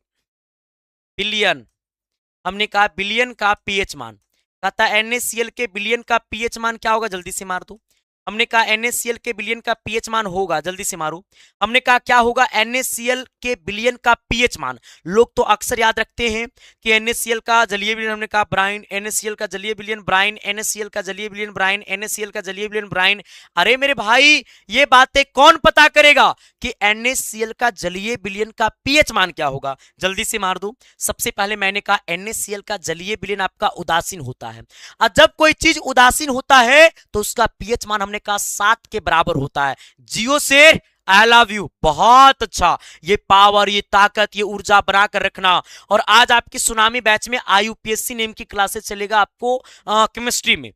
बिलियन, हमने कहा बिलियन का पीएच मान, कहता है NaCl के बिलियन का पीएच मान क्या होगा? जल्दी से मार दो। हमने कहा NaCl के बिलियन का पीएच मान होगा, जल्दी से मारो। हमने कहा क्या होगा? NaCl के बिलियन का पीएच मान। लोग तो अक्सर याद रखते हैं कि NaCl का जलीय विलयन, हमने कहा ब्राइन, NaCl का जलीय विलयन ब्राइन, NaCl का जलीय विलयन ब्राइन, NaCl का जलीय विलयन ब्राइन। अरे मेरे भाई, ये बातें कौन पता करेगा कि NaCl का जलीय विलयन का पीएच मान क्या होगा? जल्दी से मार दो। सबसे पहले मैंने कहा NaCl का जलीय विलयन आपका उदासीन होता है, और जब कोई चीज उदासीन होता है तो उसका पीएच मान हमने कहा 7 के बराबर होता है। जियो शेर, आई लव यू, बहुत अच्छा। ये पावर, ये ताकत, ये ऊर्जा बना कर रखना। और आज आपकी सुनामी बैच में IUPAC नेम की क्लासेस चलेगा आपको केमिस्ट्री में।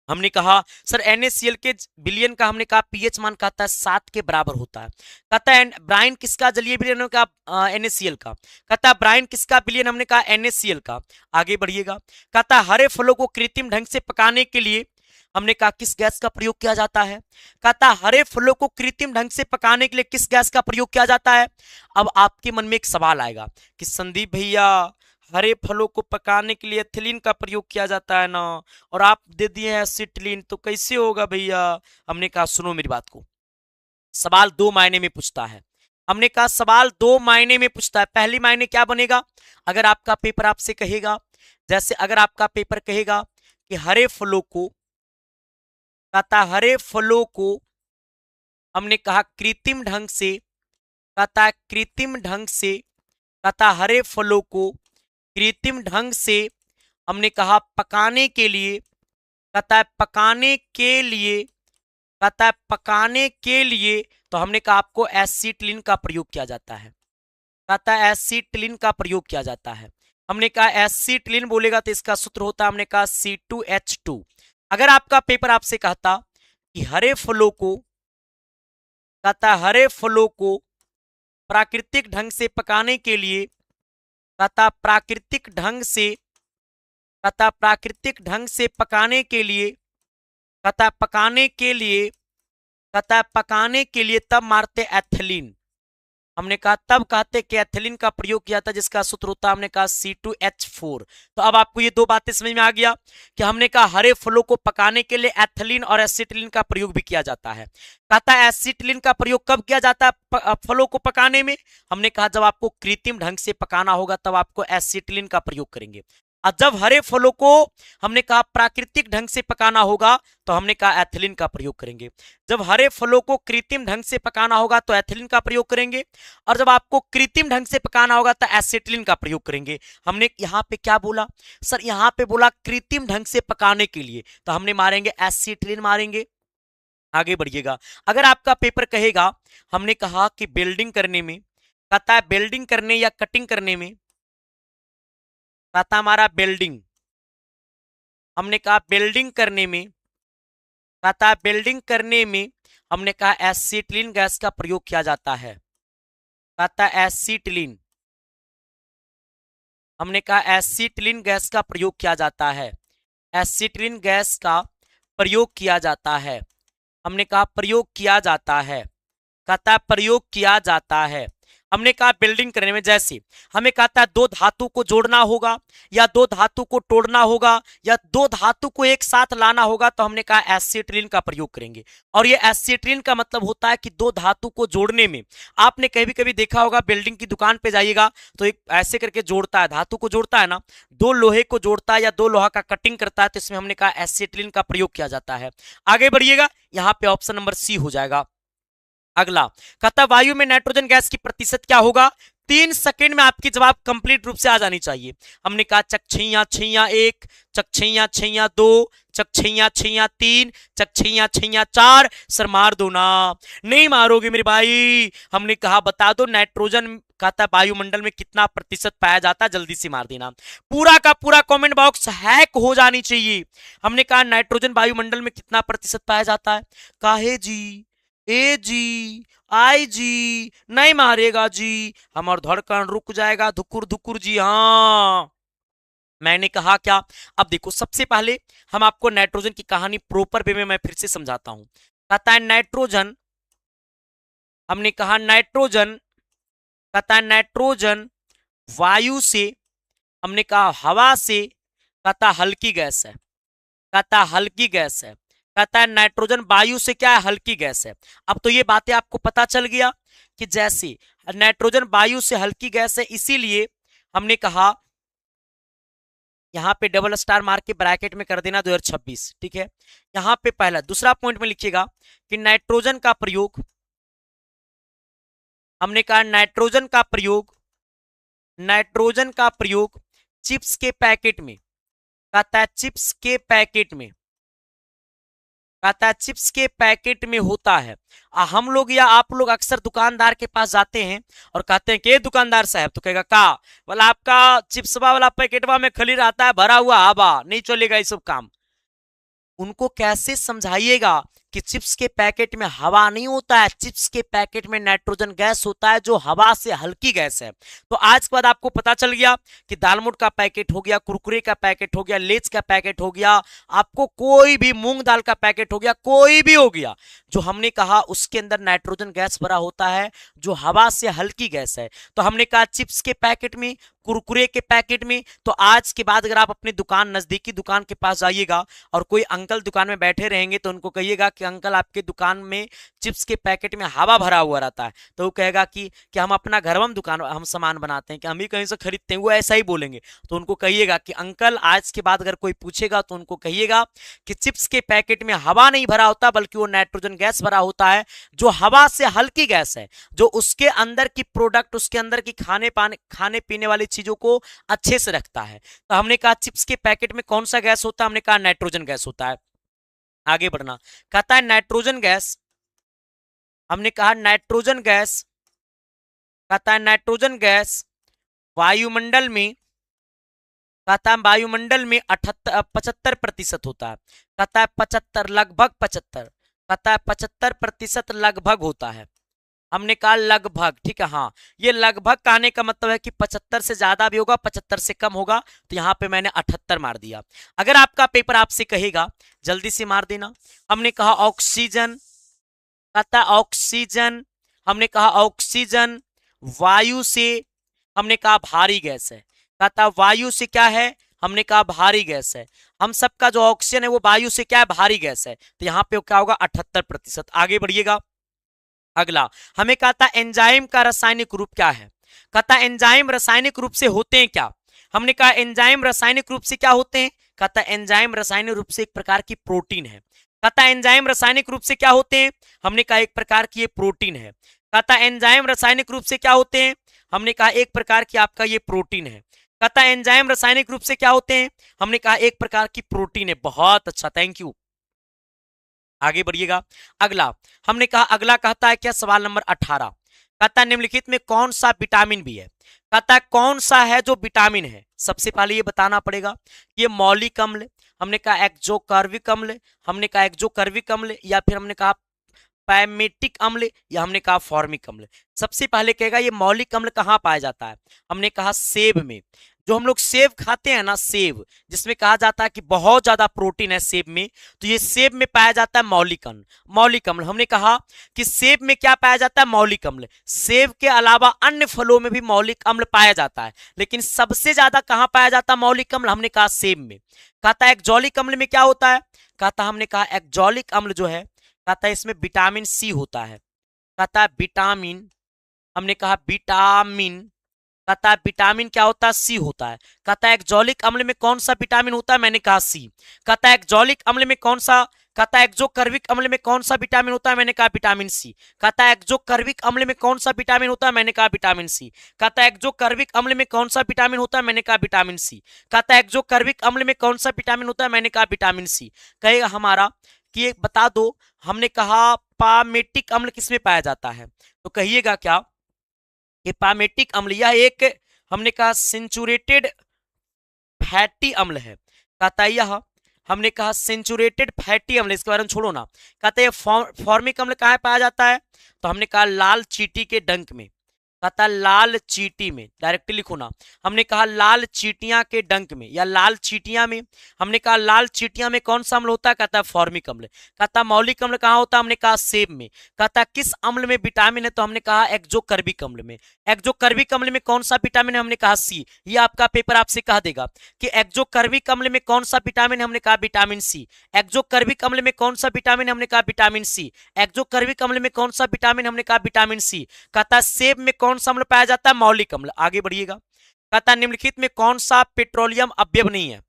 हमने कहा सर NaCl के बिलियन का हमने कहा पीएच मान कहता है 7 के बराबर होता है। कहता है ब्राइन किसका जलीय विलयन का? NaCl का। कहता है ब्राइन किसका विलयन? हमने कहा NaCl का। आगे बढ़िएगा। कहता है हरे फलों को कृत्रिम ढंग से पकाने के लिए हमने कहा किस गैस का प्रयोग किया जाता है? कहता हरे फलों को कृत्रिम ढंग से पकाने के लिए किस गैस का प्रयोग किया जाता है? अब आपके मन में एक सवाल आएगा कि संदीप भैया, हरे फलों को पकाने के लिए एथिलीन का प्रयोग किया जाता है ना, और आप दे दिए हैं एसिटिलीन, तो कैसे होगा भैया? हमने कहा सुनो मेरी बात को, सवाल 2 मायने में पूछता है। हमने कहा सवाल 2 मायने में पूछता है। पहली मायने क्या बनेगा? अगर आपका पेपर आपसे कहेगा, जैसे अगर आपका पेपर कहेगा कि हरे फलों को, कहता हरे फलों को हमने कहा कृत्रिम ढंग से, कहता कृत्रिम ढंग से, कहता हरे फलों को कृत्रिम ढंग से हमने कहा पकाने के लिए, कहता है पकाने के लिए, कहता है पकाने के लिए, तो हमने कहा आपको एसिटिलीन का प्रयोग किया जाता है। कहता है एसिटिलीन का प्रयोग किया जाता है। हमने कहा एसिटिलीन बोलेगा तो इसका सूत्र होता है, हमने कहा C2H2। अगर आपका पेपर आपसे कहता कि हरे फलों को, कहता हरे फलों को प्राकृतिक ढंग से पकाने के लिए, कहता प्राकृतिक ढंग से, कहता प्राकृतिक ढंग से पकाने के लिए, कहता पकाने के लिए, कहता पकाने के लिए, तब मारते एथिलीन। हमने कहा तब कहते कि एथिलीन का प्रयोग किया था जिसका सूत्र होता, हमने कहा C2H4। तो अब आपको ये दो बातें समझ में आ गया कि हमने कहा हरे फलों को पकाने के लिए एथिलीन और एसिटिलीन का प्रयोग भी किया जाता है। कहता है एसिटिलीन का प्रयोग कब किया जाता है फलों को पकाने में? हमने कहा जब आपको कृत्रिम ढंग से पकाना होगा तब आपको एसिटिलीन का प्रयोग करेंगे, और जब हरे फलों को हमने कहा प्राकृतिक ढंग से पकाना होगा तो हमने कहा एथिलीन का प्रयोग करेंगे। जब हरे फलों को कृत्रिम ढंग से पकाना होगा तो एथिलीन का प्रयोग करेंगे, और जब आपको कृत्रिम ढंग से पकाना होगा तो एसिटिलीन का प्रयोग करेंगे। हमने यहाँ पे क्या बोला सर? यहाँ पे बोला कृत्रिम ढंग से पकाने के लिए, तो हमने मारेंगे एसिटिलीन मारेंगे। आगे बढ़िएगा। अगर आपका पेपर कहेगा, हमने कहा कि बिल्डिंग करने में, कहता है बिल्डिंग करने या कटिंग करने में, कहता हमारा बिल्डिंग, हमने कहा बिल्डिंग करने में, कहता बिल्डिंग करने में हमने कहा एसिटिलीन गैस का प्रयोग किया जाता है। कहता एसिटिलीन, हमने कहा एसिटिलीन गैस का प्रयोग किया जाता है, एसिटिलीन गैस का प्रयोग किया जाता है। हमने कहा प्रयोग किया जाता है, कहता प्रयोग किया जाता है। हमने कहा बिल्डिंग करने में, जैसे हमें कहता है दो धातु को जोड़ना होगा या दो धातु को तोड़ना होगा या दो धातु को एक साथ लाना होगा, तो हमने कहा एसिटिलीन का प्रयोग करेंगे। और ये एसिटिलीन का मतलब होता है कि दो धातु को जोड़ने में, आपने कभी कभी देखा होगा बिल्डिंग की दुकान पे जाइएगा तो एक ऐसे करके जोड़ता है, धातु को जोड़ता है ना, दो लोहे को जोड़ता है या दो लोहा का कटिंग करता है, तो इसमें हमने कहा एसिटिलीन का प्रयोग किया जाता है। आगे बढ़िएगा, यहाँ पे ऑप्शन नंबर सी हो जाएगा। अगला कहता वायु में नाइट्रोजन गैस की प्रतिशत क्या होगा? 3 सेकंड में आपकी जवाब कंप्लीट रूप से आ जानी चाहिए। हमने कहा चकछैया छैया 1, चकछैया छैया 2, चकछैया छैया 3, चकछैया छैया 4। सर मार दो ना। नहीं मारोगे मेरे भाई। हमने कहा बता दो नाइट्रोजन कहता वायुमंडल में कितना प्रतिशत पाया जाता है, जल्दी से मार देना। पूरा का पूरा कमेंट बॉक्स हैक हो जानी चाहिए। हमने कहा नाइट्रोजन वायुमंडल में कितना प्रतिशत पाया जाता है? काहे जी, ए जी, आई जी, नहीं मारेगा जी, हमारा धड़कन रुक जाएगा, धुकुर धुकुर जी। हाँ मैंने कहा क्या? अब देखो, सबसे पहले हम आपको नाइट्रोजन की कहानी प्रॉपर वे में मैं फिर से समझाता हूं। कहता है नाइट्रोजन, हमने कहा नाइट्रोजन, कहता है नाइट्रोजन वायु से, हमने कहा हवा से, कहता हल्की गैस है, कहता हल्की गैस है, कहता है नाइट्रोजन वायु से क्या है? हल्की गैस है। अब तो ये बातें आपको पता चल गया कि जैसे नाइट्रोजन वायु से हल्की गैस है, इसीलिए हमने कहा यहां पे डबल स्टार मार के ब्रैकेट में कर देना 2026, ठीक है। यहां पे पहला, दूसरा पॉइंट में लिखिएगा कि नाइट्रोजन का प्रयोग, हमने कहा नाइट्रोजन का प्रयोग, नाइट्रोजन का प्रयोग चिप्स के पैकेट में, कहता है चिप्स के पैकेट में, कहता है चिप्स के पैकेट में होता है। हम लोग या आप लोग अक्सर दुकानदार के पास जाते हैं और कहते हैं कि दुकानदार साहब, तो कहेगा का बोला आपका चिप्सवा वाला पैकेटवा में खाली रहता है भरा हुआ हवा, नहीं चलेगा ये सब काम। उनको कैसे समझाइएगा कि चिप्स के पैकेट में हवा नहीं होता है, चिप्स के पैकेट में नाइट्रोजन गैस होता है जो हवा से हल्की गैस है। तो आज के बाद आपको पता चल गया कि दालमोट का पैकेट हो गया, कुरकुरे का पैकेट हो गया, लेज का पैकेट हो गया, आपको कोई भी मूंग दाल का पैकेट हो गया, कोई भी हो गया, जो हमने कहा उसके अंदर नाइट्रोजन गैस भरा होता है जो हवा से हल्की गैस है। तो हमने कहा चिप्स के पैकेट में, कुरकुरे के पैकेट में। तो आज के बाद अगर आप अपनी दुकान, नजदीकी दुकान के पास जाइएगा और कोई अंकल दुकान में बैठे रहेंगे तो उनको कहिएगा कि अंकल आपके दुकान में चिप्स के पैकेट में हवा भरा हुआ रहता है, तो वो कहेगा कि हम अपना घर में दुकान हम सामान बनाते हैं कि हम भी कहीं से खरीदते हैं, वो ऐसा ही बोलेंगे। तो उनको कहिएगा कि अंकल आज के बाद अगर कोई पूछेगा तो उनको कहिएगा कि चिप्स के पैकेट में हवा नहीं भरा होता बल्कि वो नाइट्रोजन गैस भरा होता है जो हवा से हल्की गैस है, जो उसके अंदर की प्रोडक्ट, उसके अंदर की खाने पीने वाली चीजों को अच्छे से रखता है। तो हमने कहा चिप्स के पैकेट में कौन सा गैस होता है? हमने कहा नाइट्रोजन गैस होता है। आगे बढ़ना, कहता है नाइट्रोजन गैस, हमने कहा नाइट्रोजन गैस, कहता है नाइट्रोजन गैस वायुमंडल में, कहता है वायुमंडल में 75% होता है, कहता है 75, लगभग 75, कहता है 75% लगभग होता है। हमने कहा लगभग, ठीक है। हाँ, ये लगभग कहने का मतलब है कि 75 से ज्यादा भी होगा, 75 से कम होगा, तो यहाँ पे मैंने 78 मार दिया। अगर आपका पेपर आपसे कहेगा जल्दी से मार देना। हमने कहा ऑक्सीजन, कहता है ऑक्सीजन, हमने कहा ऑक्सीजन वायु से, हमने कहा भारी गैस है। कहा था वायु से क्या है, हमने कहा भारी गैस है। हम सबका जो ऑक्सीजन है वो वायु से क्या है, भारी गैस है। तो यहाँ पे क्या होगा, 78%। आगे बढ़िएगा। अगला हमें कहा था एंजाइम का रासायनिक रूप क्या है। कहता एंजाइम रासायनिक रूप से होते हैं क्या। हमने कहा एंजाइम रासायनिक रूप से क्या होते हैं। कहता एंजाइम रासायनिक रूप से एक प्रकार की प्रोटीन है। कहता एंजाइम रासायनिक रूप से क्या होते हैं। हमने कहा एक प्रकार की ये प्रोटीन है। कहता एंजाइम रासायनिक रूप से क्या होते हैं। हमने कहा एक प्रकार की आपका ये प्रोटीन है। कहता एंजाइम रासायनिक रूप से क्या होते हैं। हमने कहा एक प्रकार की प्रोटीन है। बहुत अच्छा, थैंक यू। आगे बढ़िएगा। अगला हमने कहा, अगला कहता है क्या, सवाल नंबर 18 कहता है निम्नलिखित में कौन सा विटामिन भी है। कहता है कौन सा है जो विटामिन है। सबसे पहले ये बताना पड़ेगा ये मौलिक अम्ल, हमने कहा एक्सोकर्बिक अम्ल, हमने कहा एक्सोकर्बिक अम्ल, या फिर हमने कहा पैमेटिक अम्ल, या हमने कहा फॉर्मिक अम्ल। सबसे पहले कहेगा ये मौलिक अम्ल कहाँ पाया जाता है। हमने कहा सेब में। जो हम लोग सेब खाते हैं ना, सेब जिसमें कहा जाता है कि बहुत ज्यादा प्रोटीन है सेब में, तो ये सेब में पाया जाता है मौलिक अम्ल। मौलिक अम्ल हमने कहा कि सेब में क्या पाया जाता है, मौलिक अम्ल। सेब के अलावा अन्य फलों में भी मौलिक अम्ल पाया जाता है, लेकिन सबसे ज्यादा कहां पाया जाता है मौलिक अम्ल, हमने कहा सेब में। कहता है एक्जोलिक अम्ल में क्या होता है। कहता हमने कहा एक्जोलिक अम्ल जो है, कहता है इसमें विटामिन सी होता है। कहता है विटामिन, हमने कहा विटामिन, कहता है विटामिन क्या होता है, सी होता है। कहता है एक्जोलिक अम्ल में कौन सा विटामिन होता है, मैंने कहा सी। कहता है एक्जोलिक अम्ल में कौन सा, कहता है एक्सोकर्बिक अम्ल में कौन सा विटामिन होता है, मैंने कहा विटामिन सी। कहता है एक्सोकर्बिक अम्ल में कौन सा विटामिन होता है, मैंने कहा विटामिन सी। कहता है एक्सोकर्बिक अम्ल में कौन सा विटामिन होता है, मैंने कहा विटामिन सी। कहता है एक्सोकर्बिक अम्ल में कौन सा विटामिन होता है, मैंने कहा विटामिन सी। कहेगा हमारा कि एक बता दो, हमने कहा पामेटिक अम्ल किसमें पाया जाता है, तो कहिएगा क्या कि पामेटिक अम्ल यह एक, हमने कहा सेंचुरेटेड फैटी अम्ल है। कहता है यह, हमने कहा सेंचुरेटेड फैटी अम्ल, इसके बारे में छोड़ो ना। कहते हैं फॉर्मिक अम्ल कहाँ पाया जाता है, तो हमने कहा लाल चींटी के डंक में। कहता लाल चींटी में, डायरेक्टली लिखो ना। हमने कहा लाल चींटियां के डंक में या लाल चींटियां में। हमने कहा लाल चींटियां में कौन सा अम्ल होता है, कहता है फॉर्मिक अम्ल। कहता मौलिक अम्ल कहाँ होता है, हमने कहा सेब में। कहता किस अम्ल में विटामिन है, तो हमने कहा एक्सोकर्बिक अम्ल में। एक्सोकर्बिक अम्ल में कौन सा विटामिन है, हमने कहा सी। ये आपका पेपर आपसे कह देगा कि एक्सोकर्बिक अम्ल में कौन सा विटामिन है, हमने कहा विटामिन सी। एक्सोकर्बिक अम्ल में कौन सा विटामिन है, हमने कहा विटामिन सी। एक्सोकर्बिक अम्ल में कौन सा विटामिन, हमने कहा विटामिन सी। कहता सेब में कौन सा अम्ल पाया जाता है, मौलिक अम्ल। आगे बढ़िएगा। कहता निम्नलिखित में कौन सा पेट्रोलियम अवयव नहीं है,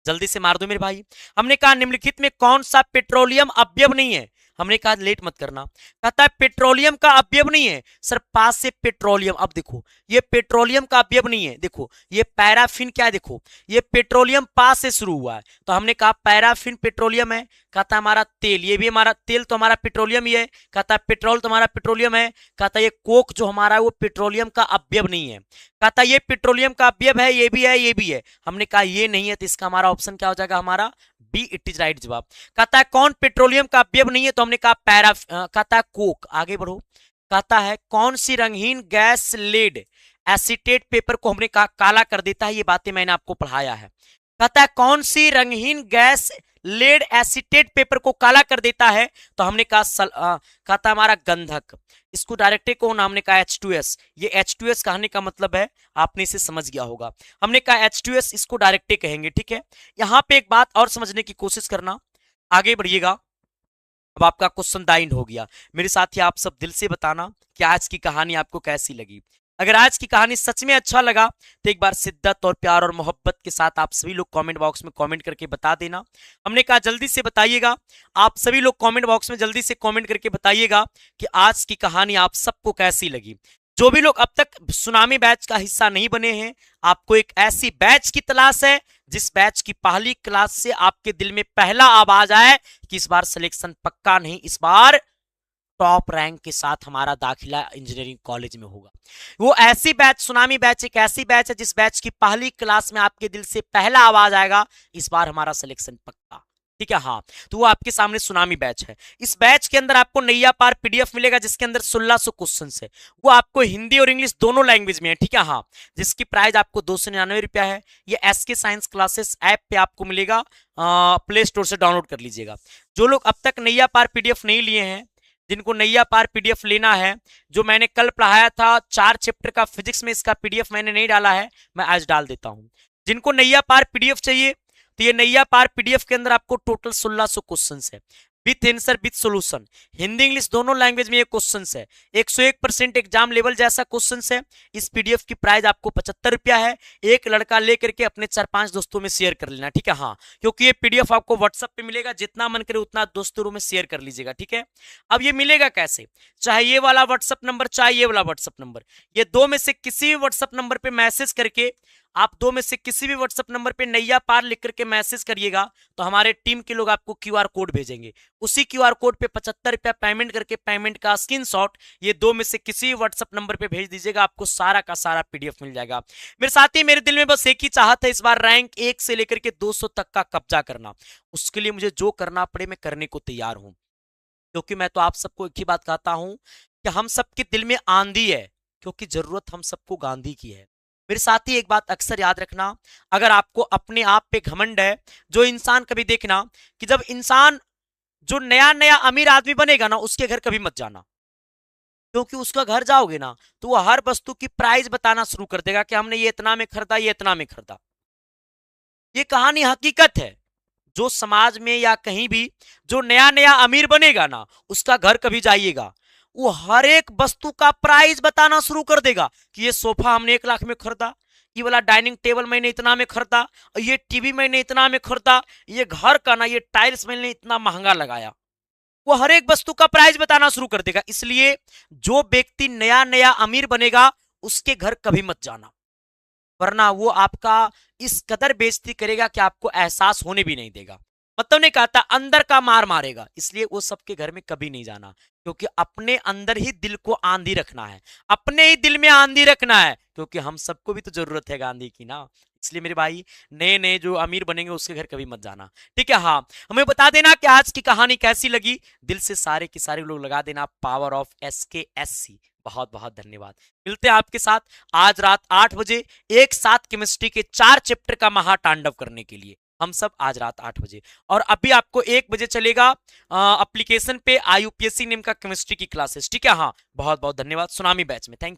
जल्दी से मार दो मेरे भाई। हमने कहा निम्नलिखित में कौन सा पेट्रोलियम अवयव नहीं है। हमने कहा लेट मत करना। कहता है पेट्रोलियम का अवयव नहीं है सर, पास से पेट्रोलियम। अब देखो ये पेट्रोलियम का अवयव नहीं है, देखो ये पैराफिन क्या है, देखो ये पेट्रोलियम पास से शुरू हुआ है, तो हमने कहा पैराफिन पेट्रोलियम है। कहता हमारा तेल, ये भी हमारा तेल तो हमारा पेट्रोलियम ही है। कहता पेट्रोल तो हमारा पेट्रोलियम है। कहता ये कोक जो हमारा है वो पेट्रोलियम का अवयव नहीं है। कहता ये पेट्रोलियम का अवयव है, ये भी है, ये भी है। हमने कहा ये नहीं है, तो इसका हमारा ऑप्शन क्या हो जाएगा, हमारा बी, इट इज राइट जवाब। कहता है कौन पेट्रोलियम का अवयव नहीं है, तो हमने कहा कहता है कोक। आगे बढ़ो। कहता है कौन सी रंगीन गैस लेड एसीटेट पेपर को हमने कहा काला कर देता है, ये बातें मैंने आपको पढ़ाया है। कहता है कौन सी रंगीन गैस लेड एसीटेट पेपर को काला कर देता है, तो हमने कहा कहता हमारा गंधक। इसको डायरेक्ट कौन, हमने कहा H2S। ये H2S कहने का मतलब है, आपने इसे समझ गया होगा। हमने कहा H2S, इसको डायरेक्ट कहेंगे, ठीक है। यहां पे एक बात और समझने की कोशिश करना, आगे बढ़िएगा। अब आपका क्वेश्चन दाइंड हो गया मेरे साथी, आप सब दिल से बताना कि आज की कहानी आपको कैसी लगी। अगर आज की कहानी सच में अच्छा लगा तो एक बार शिद्दत और प्यार और मोहब्बत के साथ आप सभी लोग कमेंट बॉक्स में कमेंट करके बता देना। हमने कहा जल्दी से बताइएगा, आप सभी लोग कमेंट बॉक्स में जल्दी से कमेंट करके बताइएगा कि आज की कहानी आप सबको कैसी लगी। जो भी लोग अब तक सुनामी बैच का हिस्सा नहीं बने हैं, आपको एक ऐसी बैच की तलाश है जिस बैच की पहली क्लास से आपके दिल में पहला आवाज आए कि इस बार सिलेक्शन पक्का नहीं, इस बार टॉप रैंक के साथ हमारा दाखिला इंजीनियरिंग कॉलेज में होगा। वो ऐसी बैच, सुनामी बैच एक ऐसी बैच है जिस बैच की पहली क्लास में आपके दिल से पहला आवाज आएगा इस बार हमारा सिलेक्शन पक्का, ठीक है। हाँ, तो वो आपके सामने सुनामी बैच है। इस बैच के अंदर आपको नैया पार पीडीएफ मिलेगा जिसके अंदर 1600 क्वेश्चन है। वो आपको हिंदी और इंग्लिश दोनों लैंग्वेज में है, ठीक है। हाँ, जिसकी प्राइस आपको 299 रुपया है। ये एसके साइंस क्लासेस ऐप पे आपको मिलेगा, प्ले स्टोर से डाउनलोड कर लीजिएगा। जो लोग अब तक नैया पार पीडीएफ नहीं लिए हैं जिनको नैया पार पीडीएफ लेना है, जो मैंने कल पढ़ाया था 4 चैप्टर का फिजिक्स में, इसका पीडीएफ मैंने नहीं डाला है, मैं आज डाल देता हूं। जिनको नैया पार पीडीएफ चाहिए तो ये नैया पार पीडीएफ के अंदर आपको टोटल 1600 क्वेश्चन है, with answer with solution, Hindi English दोनों लैंग्वेज में ये क्वेश्चन है। 101% एग्जाम लेवल जैसा क्वेश्चन है। इस पीडीएफ की प्राइस आपको 75 रुपया है। एक लड़का लेकर के अपने 4-5 दोस्तों में शेयर कर लेना, ठीक है। हाँ, क्योंकि ये पीडीएफ आपको व्हाट्सएप पे मिलेगा, जितना मन करे उतना दोस्तों में शेयर कर लीजिएगा, ठीक है। अब ये मिलेगा कैसे, चाहे ये वाला व्हाट्सएप नंबर चाहे ये वाला व्हाट्सएप नंबर, ये दो में से किसी भी व्हाट्सएप नंबर पे मैसेज करके, आप दो में से किसी भी व्हाट्सएप नंबर पे नैया पार लिख करके मैसेज करिएगा तो हमारे टीम के लोग आपको क्यूआर कोड भेजेंगे। उसी क्यूआर कोड पे 75 रुपया पेमेंट करके पेमेंट का स्क्रीनशॉट ये दो में से किसी व्हाट्सएप नंबर पे भेज दीजिएगा, आपको सारा का सारा पीडीएफ मिल जाएगा। मेरे साथी, मेरे दिल में बस एक ही चाहत है, इस बार रैंक 1 से लेकर के 200 तक का कब्जा करना। उसके लिए मुझे जो करना पड़े मैं करने को तैयार हूं, क्योंकि मैं तो आप सबको एक ही बात कहता हूं कि हम सबके दिल में आंधी है, क्योंकि जरूरत हम सबको गांधी की है। मेरे साथी, एक बात अक्सर याद रखना, अगर आपको अपने आप पे घमंड है, जो इंसान कभी देखना कि जब इंसान जो नया नया अमीर आदमी बनेगा ना, उसके घर कभी मत जाना, क्योंकि उसका घर जाओगे ना तो वो हर वस्तु की प्राइस बताना शुरू कर देगा कि हमने ये इतना में खरीदा, ये इतना में खरीदा। ये कहानी हकीकत है। जो समाज में या कहीं भी जो नया नया अमीर बनेगा ना, उसका घर कभी जाइएगा, वो हर एक वस्तु का प्राइस बताना शुरू कर देगा कि ये सोफा हमने 1 लाख में खरीदा, ये वाला डाइनिंग टेबल मैंने इतना में खरीदा, ये टीवी मैंने इतना में खरीदा, ये घर का ना ये टाइल्स मैंने इतना महंगा लगाया। वो हर एक वस्तु का प्राइस बताना शुरू कर देगा। इसलिए जो व्यक्ति नया नया अमीर बनेगा उसके घर कभी मत जाना, वरना वो आपका इस कदर बेइज्जती करेगा कि आपको एहसास होने भी नहीं देगा। मतलब नहीं कहता, अंदर का मार मारेगा। इसलिए वो सबके घर में कभी नहीं जाना, क्योंकि अपने अंदर ही दिल को आंधी रखना है, अपने ही दिल में आंधी रखना है, क्योंकि हम सबको भी तो जरूरत है गांधी की ना। इसलिए मेरे भाई, नए नए जो अमीर बनेंगे उसके घर कभी मत जाना, ठीक है। हाँ, हमें बता देना कि आज की कहानी कैसी लगी, दिल से सारे के सारे लोग लगा देना पावर ऑफ SKSC। बहुत बहुत धन्यवाद। मिलते हैं आपके साथ आज रात 8 बजे एक साथ केमिस्ट्री के 4 चैप्टर का महातांडव करने के लिए, हम सब आज रात 8 बजे। और अभी आपको 1 बजे चलेगा एप्लीकेशन पे IUPSC नेम का केमिस्ट्री की क्लासेस, ठीक है। हाँ, बहुत बहुत धन्यवाद सुनामी बैच में, थैंक